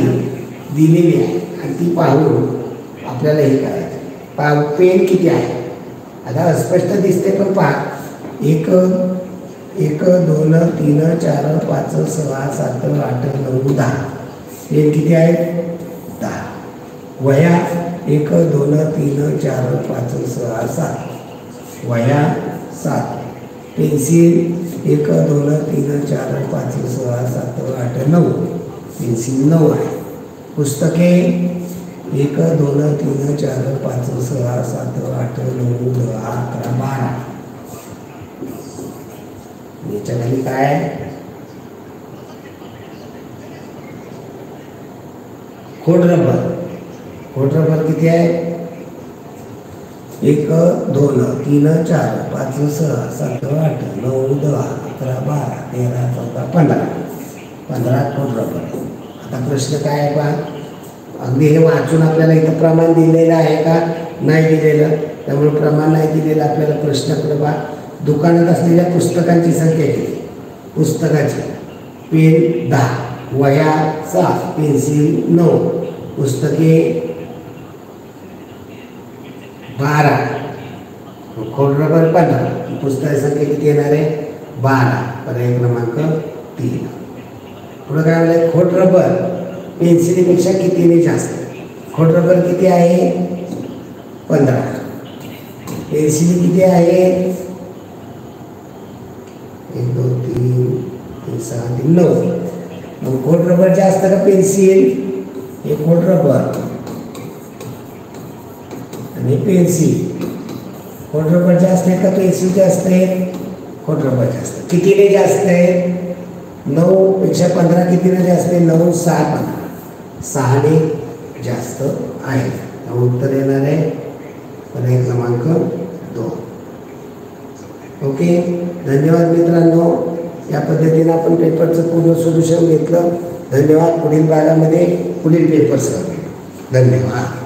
दिलेली आहे आणि ती पाहून आपल्याला हे करायचं. पहा पेन किती आहे, आता अस्पष्ट दिसते पण पहा 1 2 3 4 5 6 7 8 9 10. पेन किती आहेत? 10. वह्या 1 2 3 4 5 6 7. वह्या 7. पेन्सिल 1 2 3 4 5 6 7 8 9. पेन्सिल 9 आहे. पुस्तके 1 2 3 4 5 6 7 8 9 10 11 12. याच्या खाली काय आहे? खोडरबर. खोडरबर किती आहे? 1 2 3 4 5 6 7 8 9 10 11 12 13 14 15. 15 खोडरबर. आता प्रश्न काय आहे पहा, अगदी हे वाचून आपल्याला इथं प्रमाण दिलेलं आहे का? नाही दिलेलं. त्यामुळे प्रमाण नाही दिलेलं. आपल्याला प्रश्नाकडे पहा, दुकानात असलेल्या पुस्तकांची संख्या किती? पुस्तकाची पेन 10, वह्या 7, पेन्सिल 9, पुस्तके 12, खोडरबर 15. पुस्तकाची संख्या किती येणार आहे? 12. पर्याय क्रमांक 3. पुढे काय म्हणलं, खोडरबर पेन्सिलीपेक्षा कितीने जास्त? खोडरबर किती आहे? 15. पेन्सिल किती आहे? 1 2 3 6 3 9. मग खोडरबर जास्त का पेन्सिल? हे खोडरबर आणि पेन्सिल. खोडरबर जास्त आहे का पेन्सिल जास्त आहे? खोडरबर जास्त. कितीने जास्त आहे? 9 पेक्षा 15 कितीने जास्त आहे? 9 6 15. 6ने जास्त आहे. उत्तर येणार आहे पर्याय क्रमांक 2. ओके, धन्यवाद मित्रांनो. या पद्धतीने आपण पेपरचं पूर्ण सोल्युशन घेतलं. धन्यवाद. पुढील भागामध्ये पुढील पेपर्स. धन्यवाद.